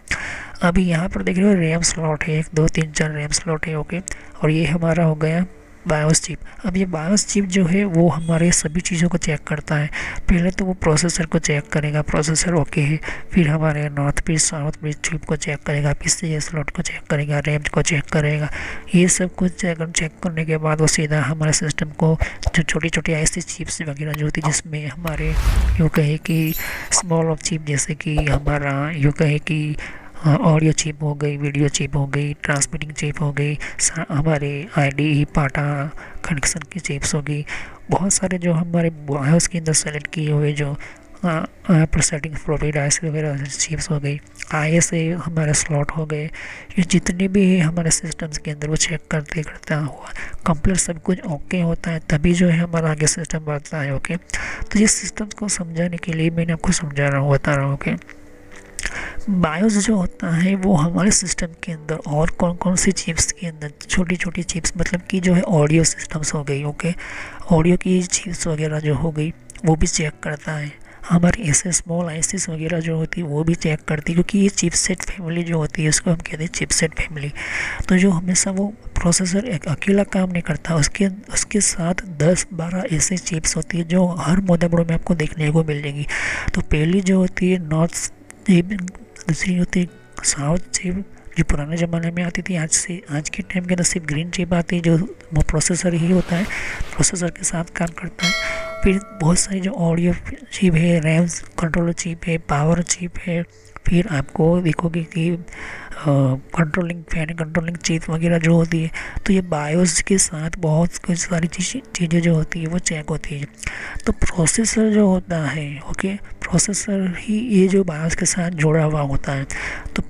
अभी यहाँ पर देख रहे हो रैम स्लॉट है, 1 2 3 4 रैम स्लॉट है। ओके, और ये हमारा हो गया बायोस चिप। अब ये बायोस चिप जो है वो हमारे सभी चीज़ों को चेक करता है। पहले तो वो प्रोसेसर को चेक करेगा, प्रोसेसर ओके है, फिर हमारे north pin south pin chip को चेक करेगा, पीसीए स्लॉट को चेक करेगा, रैम को चेक करेगा। ये सब कुछ चेक करने के बाद वो सीधा हमारे सिस्टम को जो छोटी छोटी ऐसी चिप्स वगैरह जो होती है जिसमें हमारे यूँ कहे कि स्मॉल ऑफ चिप, जैसे कि हमारा यूँ कहे कि ऑडियो चिप हो गई, वीडियो चिप हो गई, ट्रांसमिटिंग चिप हो गई, हमारे आईडी पाटा कनेक्शन की चिप्स हो गई, बहुत सारे जो हमारे बायोस के अंदर सेलेक्ट किए हुए जो पर सेटिंग प्रोवाइडर्स वगैरह चिप्स हो गई, आई एस ए हमारे स्लॉट हो गए, ये जितने भी है हमारे सिस्टम्स के अंदर वो चेक करते करता हुआ कंप्लीट सब कुछ ओके होता है, तभी जो है हमारा आगे सिस्टम बढ़ता है। ओके, तो ये सिस्टम्स को समझाने के लिए मैंने आपको समझा रहा हूँ, बता रहा हूँ। ओके, बायोस जो होता है वो हमारे सिस्टम के अंदर और कौन कौन सी चिप्स के अंदर छोटी छोटी चिप्स, मतलब कि जो है ऑडियो सिस्टम्स हो गई, ओके, ऑडियो की चिप्स वगैरह जो हो गई वो भी चेक करता है। हमारी ऐसे स्मॉल आईसीस वगैरह जो होती है वो भी चेक करती है, क्योंकि ये चिपसेट फैमिली जो होती है उसको हम कहते हैं चिपसेट फैमिली। तो जो हमेशा वो प्रोसेसर एक अकेला काम नहीं करता, उसके उसके साथ 10-12 ऐसे चिप्स होती है जो हर मदरबोर्ड में आपको देखने को मिल जाएगी। तो पहली जो होती है नॉर्थ चिप, दूसरी होती है साउथ चिप जो पुराने ज़माने में आती थी, आज के टाइम के अंदर सिर्फ ग्रीन चिप आती है जो प्रोसेसर ही होता है, प्रोसेसर के साथ काम करता है। फिर बहुत सारी जो ऑडियो चिप है, रैम कंट्रोलर चिप है, पावर चिप है, फिर आपको देखोगे कि कंट्रोलिंग फैन कंट्रोलिंग चिप वगैरह जो होती है। तो ये बायोस के साथ बहुत कुछ सारी चीज़ें जो होती है वो चेक होती है। तो प्रोसेसर जो होता है, ओके, प्रोसेसर ही ये जो बायोस के साथ जुड़ा हुआ होता है। तो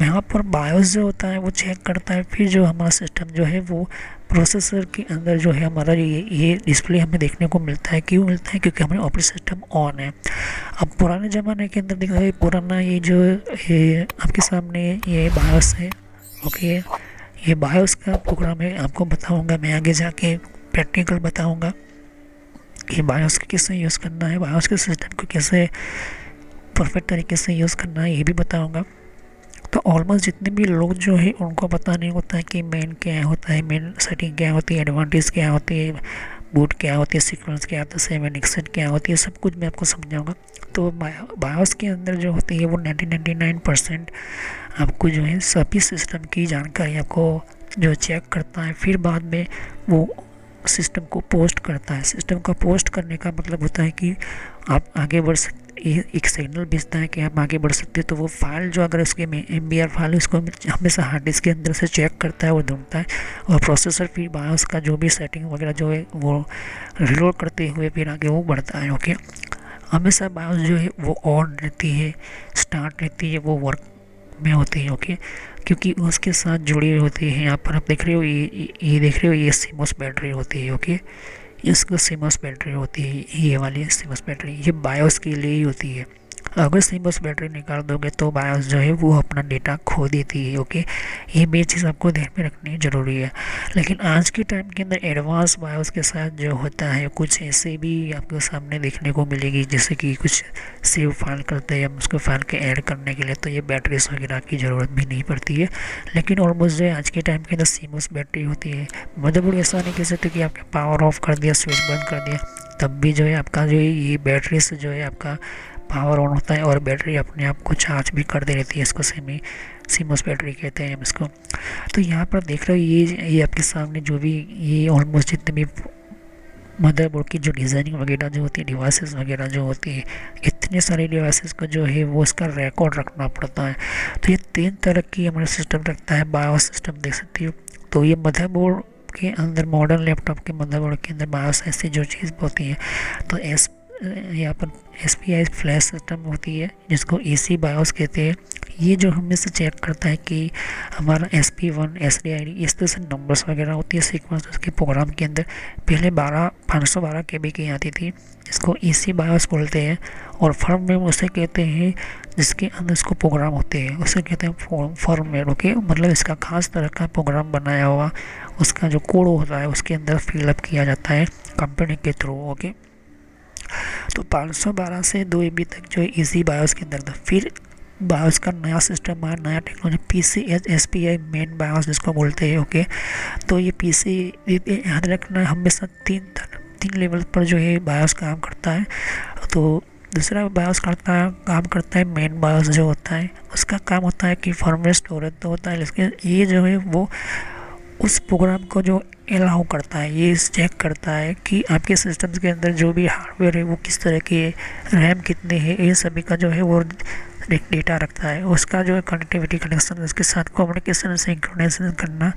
यहाँ पर बायोस जो होता है वो चेक करता है, फिर जो हमारा सिस्टम जो है वो प्रोसेसर के अंदर जो है हमारा ये डिस्प्ले हमें देखने को मिलता है। क्यों मिलता है? क्योंकि हमारे ऑपरेटिंग सिस्टम ऑन है। अब पुराने ज़माने के अंदर देखा जाए, पुराना ये जो ये आपके सामने ये बायोस है, ओके, ये बायोस का प्रोग्राम है, आपको बताऊंगा मैं आगे जाके प्रैक्टिकल बताऊंगा कि बायोस को कैसे यूज़ करना है, बायोस के सिस्टम को कैसे परफेक्ट तरीके से यूज़ करना है, ये भी बताऊँगा। तो ऑलमोस्ट जितने भी लोग जो है उनको पता नहीं होता है कि मेन क्या होता है, मेन सेटिंग क्या होती है, एडवांटेज क्या होती है, बूट क्या होती है, सीक्वेंस क्या होता है, 7 एक्सेट क्या होती है, सब कुछ मैं आपको समझाऊंगा। तो बायोस के अंदर जो होती है वो 99% आपको जो है सभी सिस्टम की जानकारी आपको जो चेक करता है, फिर बाद में वो सिस्टम को पोस्ट करता है। सिस्टम का पोस्ट करने का मतलब होता है कि आप आगे बढ़ सकते, एक सिग्नल भेजता है कि आप आगे बढ़ सकते हो। तो वो फाइल जो अगर उसके में MBR फाइल है उसको हमेशा हार्ड डिस्क के अंदर से चेक करता है और ढूंढता है, और प्रोसेसर फिर बायोस का जो भी सेटिंग वगैरह जो है वो रिलोड करते हुए फिर आगे वो बढ़ता है। ओके, हमेशा बायोस जो है वो ऑन रहती है, स्टार्ट रहती है, वो वर्क में होती है। ओके, क्योंकि उसके साथ जुड़ी हुई होती है। यहाँ पर आप देख रहे हो ये देख रहे हो ये CMOS बैटरी होती है। ओके, इसको CMOS बैटरी होती है, ये वाली CMOS बैटरी, ये बायोस के लिए ही होती है। अगर CMOS बैटरी निकाल दोगे तो बायोस जो है वो अपना डेटा खो देती है। ओके, ये भी चीज़ आपको ध्यान में रखनी जरूरी है। लेकिन आज के टाइम के अंदर एडवांस बायोस के साथ जो होता है कुछ ऐसे भी आपको सामने देखने को मिलेगी, जैसे कि कुछ सेव फाइल करते हैं हम उसको फाइल के ऐड करने के लिए, तो ये बैटरीज वगैरह की ज़रूरत भी नहीं पड़ती है। लेकिन ऑलमोस्ट जो है आज के टाइम के अंदर CMOS बैटरी होती है। मदरबोर्ड ऐसा नहीं कह सकते कि आपने पावर ऑफ कर दिया, स्विच बंद कर दिया, तब भी जो है आपका जो है ये बैटरी से जो है आपका पावर ऑन होता है और बैटरी अपने आप को चार्ज भी कर दे रहती है। इसको CMOS बैटरी कहते हैं हम इसको। तो यहाँ पर देख रहे हो ये आपके सामने जो भी ये ऑलमोस्ट जितने भी मदरबोर्ड की जो डिज़ाइनिंग वगैरह जो होती है, डिवाइसेस वगैरह जो होती है, इतने सारे डिवाइसेस का जो है वो इसका रिकॉर्ड रखना पड़ता है। तो ये 3 तरह की हमारा सिस्टम रखता है, बायोस सिस्टम देख सकते हो। तो ये मदरबोर्ड के अंदर, मॉडर्न लैपटॉप के मदरबोर्ड के अंदर बायोस ऐसी जो चीज़ होती है, तो यहाँ पर SPI फ्लैश सिस्टम होती है जिसको EC बायोस कहते हैं। ये जो हमें से चेक करता है कि हमारा SP1 SDID इस तरह से नंबर्स वगैरह होती है सीक्वेंस उसके प्रोग्राम के अंदर। पहले 512 KB की आती थी जिसको EC बायोस बोलते हैं, और फर्मवेयर उसे कहते हैं जिसके अंदर इसको प्रोग्राम होते हैं, उसे कहते हैं फर्मवेयर। ओके, मतलब इसका खास तरह का प्रोग्राम बनाया हुआ उसका जो कोड होता है उसके अंदर फिलअप किया जाता है कंपनी के थ्रू। ओके, तो 512 से 2 MB तक जो है EC बायोस के अंदर था। फिर बायोस का नया सिस्टम आया, नया टेक्नोलॉजी PCSSPI मेन बायोस जिसको बोलते हैं। ओके, तो ये PC याद रखना हमेशा तीन लेवल पर जो है बायोस काम करता है। तो दूसरा बायोस काम करता है मेन बायोस जो होता है, उसका काम होता है कि फर्मवेयर स्टोरेज तो होता है, लेकिन ये जो है वो उस प्रोग्राम को जो अलाउ करता है, ये चेक करता है कि आपके सिस्टम्स के अंदर जो भी हार्डवेयर है वो किस तरह की है, रैम कितनी है, ये सभी का जो है वो डेटा रखता है। उसका जो है कनेक्टिविटी कनेक्शन, उसके साथ कम्युनिकेशन सिंक्रोनाइजेशन करना,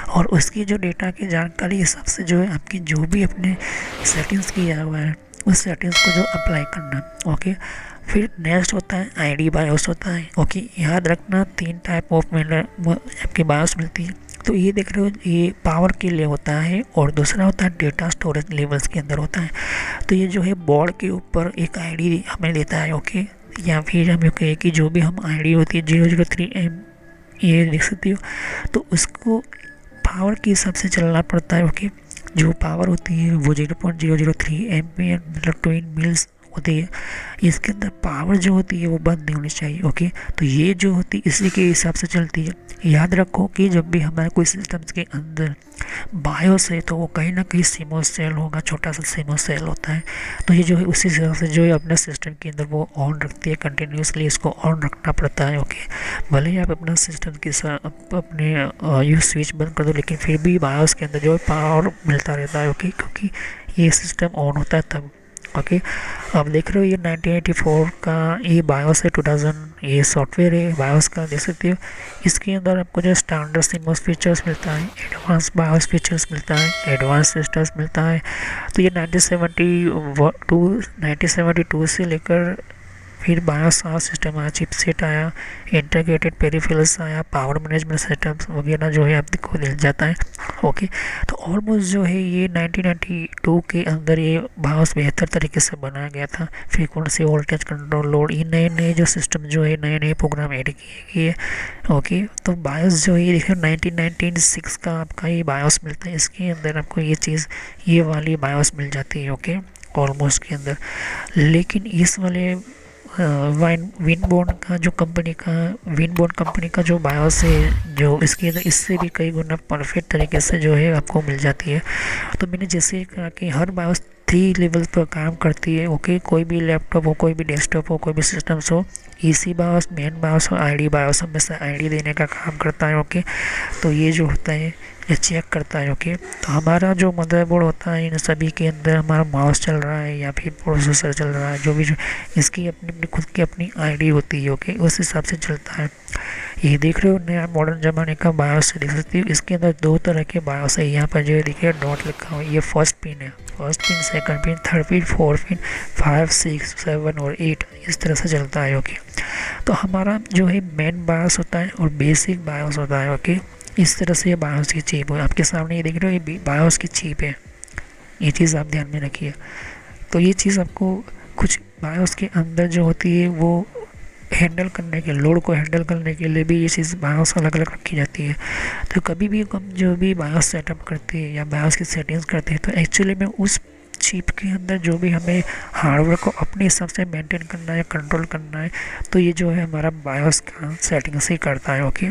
और उसकी जो डेटा की जानकारी हिसाब से जो है आपकी जो भी अपने सेटिंग्स किया हुआ है उस सेटिंग्स को जो अप्लाई करना। ओके, फिर नेक्स्ट होता है ID बायोस होता है। ओके, याद रखना 3 टाइप ऑफ आपकी बायोस मिलती है। तो ये देख रहे हो, ये पावर के लिए होता है, और दूसरा होता है डेटा स्टोरेज लेवल्स के अंदर होता है। तो ये जो है बोर्ड के ऊपर एक ID हमें देता है। ओके, या फिर हम कहें कि जो भी हम ID होती है 003M, ये देख सकते हो, तो उसको पावर के हिसाब से चलना पड़ता है। ओके, जो पावर होती है वो 0.003 एम्पियर मतलब 2 मिल्स होती है। इसके अंदर पावर जो होती है वो बंद नहीं होनी चाहिए। ओके, तो ये जो होती है इसी के हिसाब से चलती है। याद रखो कि जब भी हमारे कोई सिस्टम्स के अंदर बायोस है तो वो कहीं ना कहीं सीमोस सेल होगा, छोटा सा सीमोस सेल होता है। तो ये जो है उसी हिसाब से जो है अपने सिस्टम के अंदर वो ऑन रखती है, कंटिन्यूसली इसको ऑन रखना पड़ता है। ओके, भले ही आप अपना सिस्टम के साथ अपने यूज स्विच बंद कर दो, लेकिन फिर भी बायोस के अंदर जो है पावर मिलता रहता है। ओके, क्योंकि ये सिस्टम ऑन होता है तब। ओके, आप देख रहे हो ये 1984 का ये बायोस है, 2000 ये सॉफ्टवेयर है बायोस का, देख सकते हो। इसके अंदर आपको जो स्टैंडर्ड सीमोस फीचर्स मिलता है, एडवांस बायोस फीचर्स मिलता है, एडवांस सिस्टम्स मिलता है। तो ये 1972 से लेकर फिर बायोस सिस्टम आया, चिपसेट आया, इंटीग्रेटेड पेरिफेरल्स आया, पावर मैनेजमेंट सिस्टम्स वगैरह जो है आपको मिल जाता है। ओके, तो ऑलमोस्ट जो है ये 1992 के अंदर ये बायोस बेहतर तरीके से बनाया गया था। फ्रीक्वेंसी वोल्टेज कंट्रोल लोड, ये नए नए जो सिस्टम जो है नए नए प्रोग्राम ऐड किए गए। ओके, तो बायोस जो है देखिए 1996 का आपका ये बायोस मिलता है, इसके अंदर आपको ये चीज़ ये वाली बायोस मिल जाती है। ओके, ऑलमोस्ट के अंदर, लेकिन इस वाले विनबोर्न कंपनी का जो बायोस है जो इसके अंदर इससे भी कई गुना परफेक्ट तरीके से जो है आपको मिल जाती है। तो मैंने जैसे कहा कि हर बायोस 3 लेवल पर काम करती है। ओके, कोई भी लैपटॉप हो, कोई भी डेस्कटॉप हो, कोई भी सिस्टम्स हो, EC बायोस, मेन बायोस और ID बायोस हमेशा ID देने का काम करता है। ओके, तो ये जो होता है ये चेक करता है। ओके, तो हमारा जो मदरबोर्ड होता है इन सभी के अंदर हमारा माउस चल रहा है या फिर प्रोसेसर चल रहा है, जो भी जो इसकी अपनी अपनी खुद की अपनी ID होती है। ओके, उस हिसाब से चलता है। ये देख रहे हो नया मॉडर्न ज़माने का बायोस देख सकते हो। इसके अंदर 2 तरह के बायोस है, यहाँ पर जो है देखिए डॉट लिखा हुआ है, ये फर्स्ट पिन है, first pin, second pin, third pin, fourth pin, 5, 6, 7 और 8 इस तरह से चलता है। ओके, तो हमारा जो है मेन बायोस होता है और बेसिक बायोस होता है। ओके, इस तरह से ये बायोस की चिप है, आपके सामने ये देख रहे हो, ये बायोस की चिप है, ये चीज़ आप ध्यान में रखिए। तो ये चीज़ आपको कुछ बायोस के अंदर जो होती है वो हैंडल करने के लोड को हैंडल करने के लिए भी ये चीज़ बायोस अलग अलग रखी जाती है। तो कभी भी हम जो भी बायोस सेटअप करते हैं या बायोस की सेटिंग्स करते हैं, तो एक्चुअली में उस चिप के अंदर जो भी हमें हार्डवेयर को अपने हिसाब से मेंटेन करना है या कंट्रोल करना है, तो ये जो है हमारा बायोस का सेटिंग से ही करता है। ओके,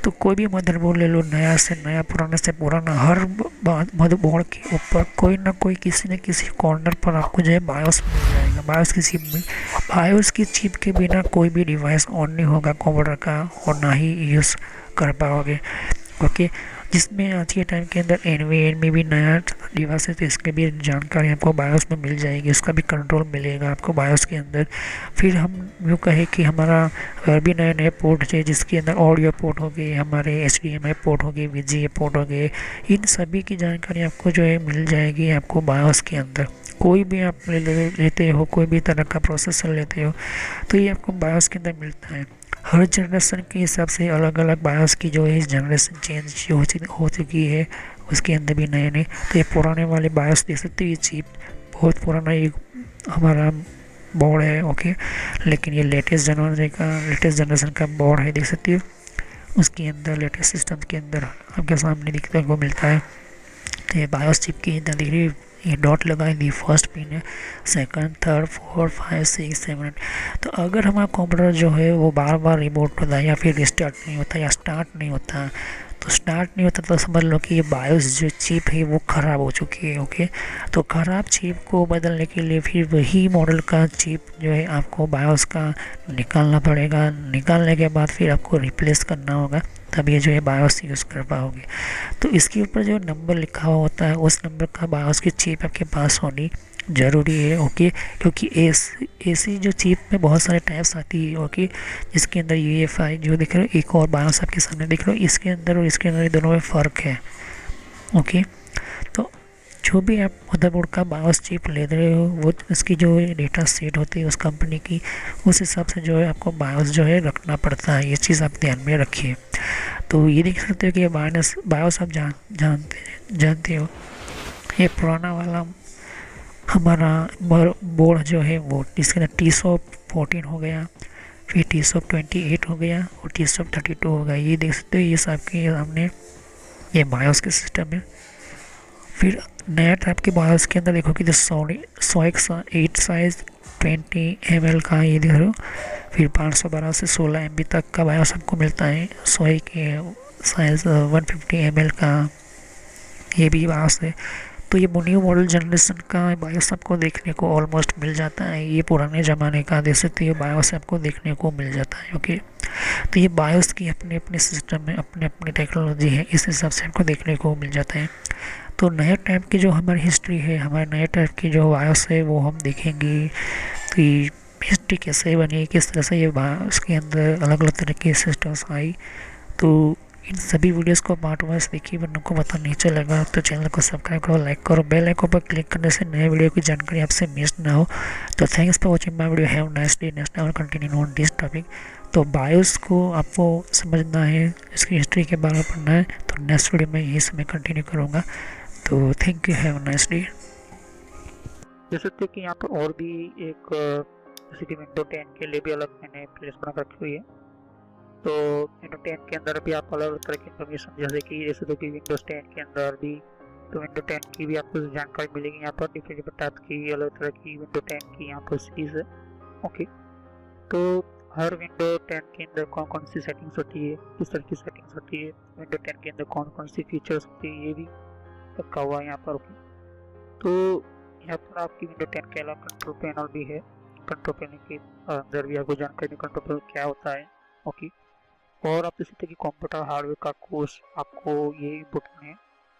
तो कोई भी मदरबोर्ड ले लो, नया से नया, पुराने से पुराना, हर मदरबोर्ड के ऊपर कोई ना कोई किसी न किसी कॉर्नर पर आपको जो है बायोस मिल जाएगा। बायोस की चिप के बिना कोई भी डिवाइस ऑन नहीं होगा कंप्यूटर का, और ना ही यूज़ कर पाओगे। ओके, जिसमें आज के टाइम के अंदर NVMe भी नया डिवाइस है, तो इसके भी जानकारी आपको बायोस में मिल जाएगी, उसका भी कंट्रोल मिलेगा आपको बायोस के अंदर। फिर हम यूँ कहें कि हमारा और भी नए नए पोर्ट है, जिसके अंदर ऑडियो पोर्ट हो गए, हमारे HDMI पोर्ट हो गए, VGA पोर्ट हो गए, इन सभी की जानकारी आपको जो है मिल जाएगी आपको बायोस के अंदर। कोई भी आप लेते हो, कोई भी तरह का प्रोसेसर लेते हो, तो ये आपको बायोस के अंदर मिलता है। हर जनरेशन के हिसाब से अलग अलग बायोस की जो है जनरेशन चेंज हो चुकी है, उसके अंदर भी नए नए। तो ये पुराने वाले बायोस देख सकते हो, ये चिप बहुत पुराना ये हमारा बोर्ड है। ओके, लेकिन ये लेटेस्ट जनरेशन का बोर्ड है, देख सकते हो। उसके अंदर लेटेस्ट सिस्टम के अंदर आपके सामने दिखने को मिलता है। तो ये बायोस चिप के अंदर देखिए ये डॉट लगाए दी फर्स्ट पिन है, सेकंड, थर्ड, फोर, 5, 6, 7। तो अगर हमारा कंप्यूटर जो है वो बार बार रिबूट होता है या फिर रिस्टार्ट नहीं होता या स्टार्ट नहीं होता, तो स्टार्ट नहीं होता तो समझ लो कि ये बायोस जो चिप है वो ख़राब हो चुकी है। ओके, तो ख़राब चिप को बदलने के लिए फिर वही मॉडल का चिप जो है आपको बायोस का निकालना पड़ेगा। निकालने के बाद फिर आपको रिप्लेस करना होगा, तब ये जो है बायोस यूज़ कर पाओगे। तो इसके ऊपर जो नंबर लिखा हुआ होता है उस नंबर का बायोस की चिप आपके पास होनी ज़रूरी है। ओके, क्योंकि ऐसी जो चिप में बहुत सारे टाइप्स आती है। ओके, जिसके अंदर UEFI जो दिख रहा है, एक और बायोस आपके सामने दिख रहा है, इसके अंदर और इसके अंदर दोनों में फ़र्क है। ओके, तो जो भी आप मदरबोर्ड का बायोस चिप ले रहे हो वो इसकी जो डेटा शीट होती है उस कंपनी की, उस हिसाब से जो है आपको बायोस जो है रखना पड़ता है। ये चीज़ आप ध्यान में रखिए। तो ये देख सकते हो कि ये बायोस आप जानते हो, ये पुराना वाला हमारा बोर्ड जो है वो इसके अंदर T14 हो गया, फिर T28 हो गया और T32 हो गया। ये देख सकते हो, ये सब के सामने ये बायोस के सिस्टम है। फिर नया टाइप के बायोस के अंदर देखो कि जो 108 साइज 20 ml का ये देख रहे हो, फिर 512 से 16 MB तक का बायोस आपको मिलता है। 100 के साइज 150 ml का ये भी बायोस है। तो ये न्यू मॉडल जनरेशन का बायोस आपको देखने को ऑलमोस्ट मिल जाता है। ये पुराने ज़माने का देख सकते हो बायोस आपको देखने को मिल जाता है। ओके, तो ये बायोस की अपने अपने सिस्टम में अपने अपनी टेक्नोलॉजी है, इस हिसाब से आपको देखने को मिल जाता है। तो नए टाइप की जो हमारी हिस्ट्री है, हमारे नए टाइप की जो बायोस है वो हम देखेंगे कि हिस्ट्री कैसे बनी, किस तरह से ये बायोस के अंदर अलग अलग तरह की सिस्टम्स आई। तो इन सभी वीडियोस को पार्ट वाइज देखिए, वरना को पता नहीं चलेगा। तो चैनल को सब्सक्राइब करो, लाइक करो, बेल आइकन पर क्लिक करने से नए वीडियो की जानकारी आपसे मिस ना हो। तो thanks for watching my video. Have nice day. Next time continue on this topic. तो बायोस को आपको समझना है, इसकी हिस्ट्री के बारे में पढ़ना है, तो नेक्स्ट वीडियो में यही समय कंटिन्यू करूँगा। तो thank you, have nice day. जैसे कि यहाँ पर और भी एक जैसे कि विंडो 10 के लिए भी अलग मैंने प्लेलिस्ट बना रखी हुई है। तो विंडो 10 के अंदर भी आपको अलग अलग तरह की इन्फॉर्मेशन, जैसे तो कि विंडोज 10 के अंदर भी तो विंडो 10 की भी आपको जानकारी मिलेगी। यहाँ पर डिफरेंट डिफरेंट टाइप की अलग तरह की विंडो 10 की यहाँ पर सीरीज है। ओके, तो हर विंडो 10 के अंदर कौन कौन सी सेटिंग्स होती है, किस तरह की सेटिंग्स होती है, विंडो 10 के अंदर कौन कौन सी फीचर्स होती है, ये भी रखा हुआ है यहाँ पर। ओके, तो यहाँ पर आपकी विंडो 10 के अलावा कंट्रोल पैनल भी है। कंट्रोल पैनल के अंदर भी आपको जानकारी कंट्रोल पैनल क्या होता है। ओके, और आप इसी तरह की कंप्यूटर हार्डवेयर का कोर्स आपको ये इम्पोर्टेंट है,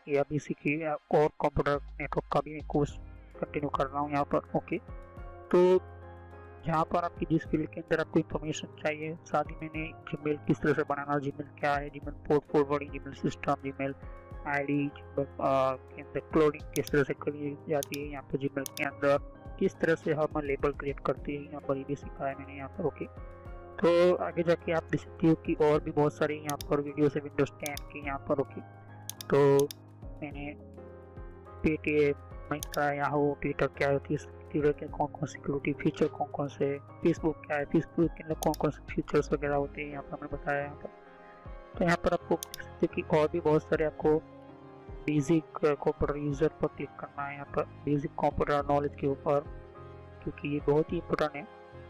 ये अभी सीखिए। और कंप्यूटर नेटवर्क का भी मैं कोर्स कंटिन्यू कर रहा हूँ यहाँ पर। ओके, तो जहाँ पर आपकी जिस फील्ड के अंदर आपको इन्फॉर्मेशन चाहिए, साथ ही मैंने जीमेल किस तरह से बनाना, जीमेल क्या है, Gmail port forwarding, Gmail system, Gmail ID के अंदर क्लोडिंग किस तरह से करी जाती है, यहाँ पर जीमेल के अंदर किस तरह से हम लेबल क्रिएट करते हैं, यहाँ पर ये भी सिखाया मैंने यहाँ पर। ओके, तो आगे जाके आप देख सकते हो कि और भी बहुत सारी यहाँ पर वीडियो है विंडोज 10 की यहाँ पर। ओके, तो मैंने पेटीएम, मिंत्रा, याहू, ट्विटर क्या होती है, ट्विटर के कौन कौन सिक्योरिटी फीचर कौन कौन से, फेसबुक क्या है, फेसबुक के अंदर कौन कौन से फीचर्स वगैरह होते हैं यहाँ पर मैंने बताया यहाँ पर। तो यहाँ पर आपको देख सकते हो कि और भी बहुत सारे आपको बेसिक कंप्यूटर यूजर पर क्लिक करना है, यहाँ पर बेसिक कंप्यूटर नॉलेज के ऊपर, क्योंकि ये बहुत ही इम्पोर्टेंट है।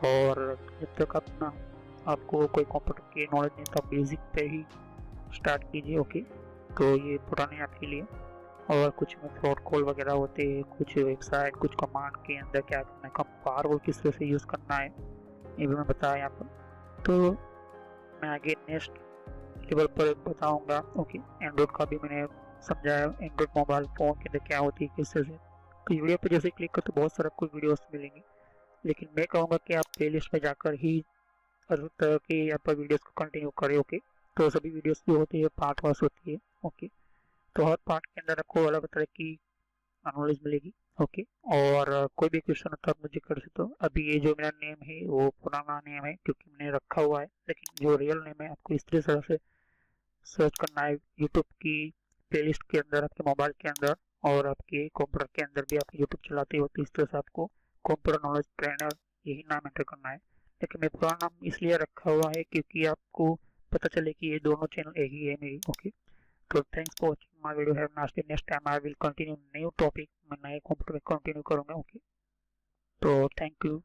और जब तक अपना आपको कोई कंप्यूटर की नॉलेज नहीं तो आप बेसिक पे ही स्टार्ट कीजिए। ओके, तो ये इम्पोर्टेंट है आपके लिए। और कुछ में फ्रॉड कॉल वगैरह होते हैं, कुछ वेबसाइट, कुछ कमांड के अंदर क्या करना है, कम फायरवॉल किस तरह से यूज़ करना है, ये भी मैं बताया यहाँ पर। तो मैं आगे नेक्स्ट लेवल पर बताऊँगा। ओके, एंड्रॉयड का भी मैंने समझाया, एंड्रॉयड मोबाइल फ़ोन के अंदर क्या होती है, किस तरह से। तो वीडियो पर जैसे क्लिक कर तो बहुत सारे आपको वीडियोस मिलेंगी, लेकिन मैं कहूँगा कि आप प्ले लिस्ट में जाकर ही अलग तरह की यहाँ पर वीडियोस को कंटिन्यू करें। ओके, तो सभी वीडियोस जो होती है पार्ट वाइज होती है। ओके, तो हर पार्ट के अंदर आपको अलग तरह की नॉलेज मिलेगी। ओके, और कोई भी क्वेश्चन होता है मुझे कर सकते हो। अभी ये जो मेरा नेम है वो पुराना नेम है क्योंकि मैंने रखा हुआ है, लेकिन जो रियल नेम है आपको इस तरह से सर्च करना है यूट्यूब की प्लेलिस्ट के अंदर, आपके मोबाइल के अंदर, और आपके कंप्यूटर के अंदर भी आप यूट्यूब चलाते हो तो इस तरह से आपको कंप्यूटर नॉलेज ट्रेनर यही नाम एंटर करना है। लेकिन मैं पुराना नाम इसलिए रखा हुआ है क्योंकि आपको पता चले कि ये दोनों चैनल एक ही है मेरी। ओके, तो thanks for watching my video. Have nice day. Next time I will continue new topic, मैं नए कंप्यूटर में कंटिन्यू करूँगा। ओके, तो थैंक यू।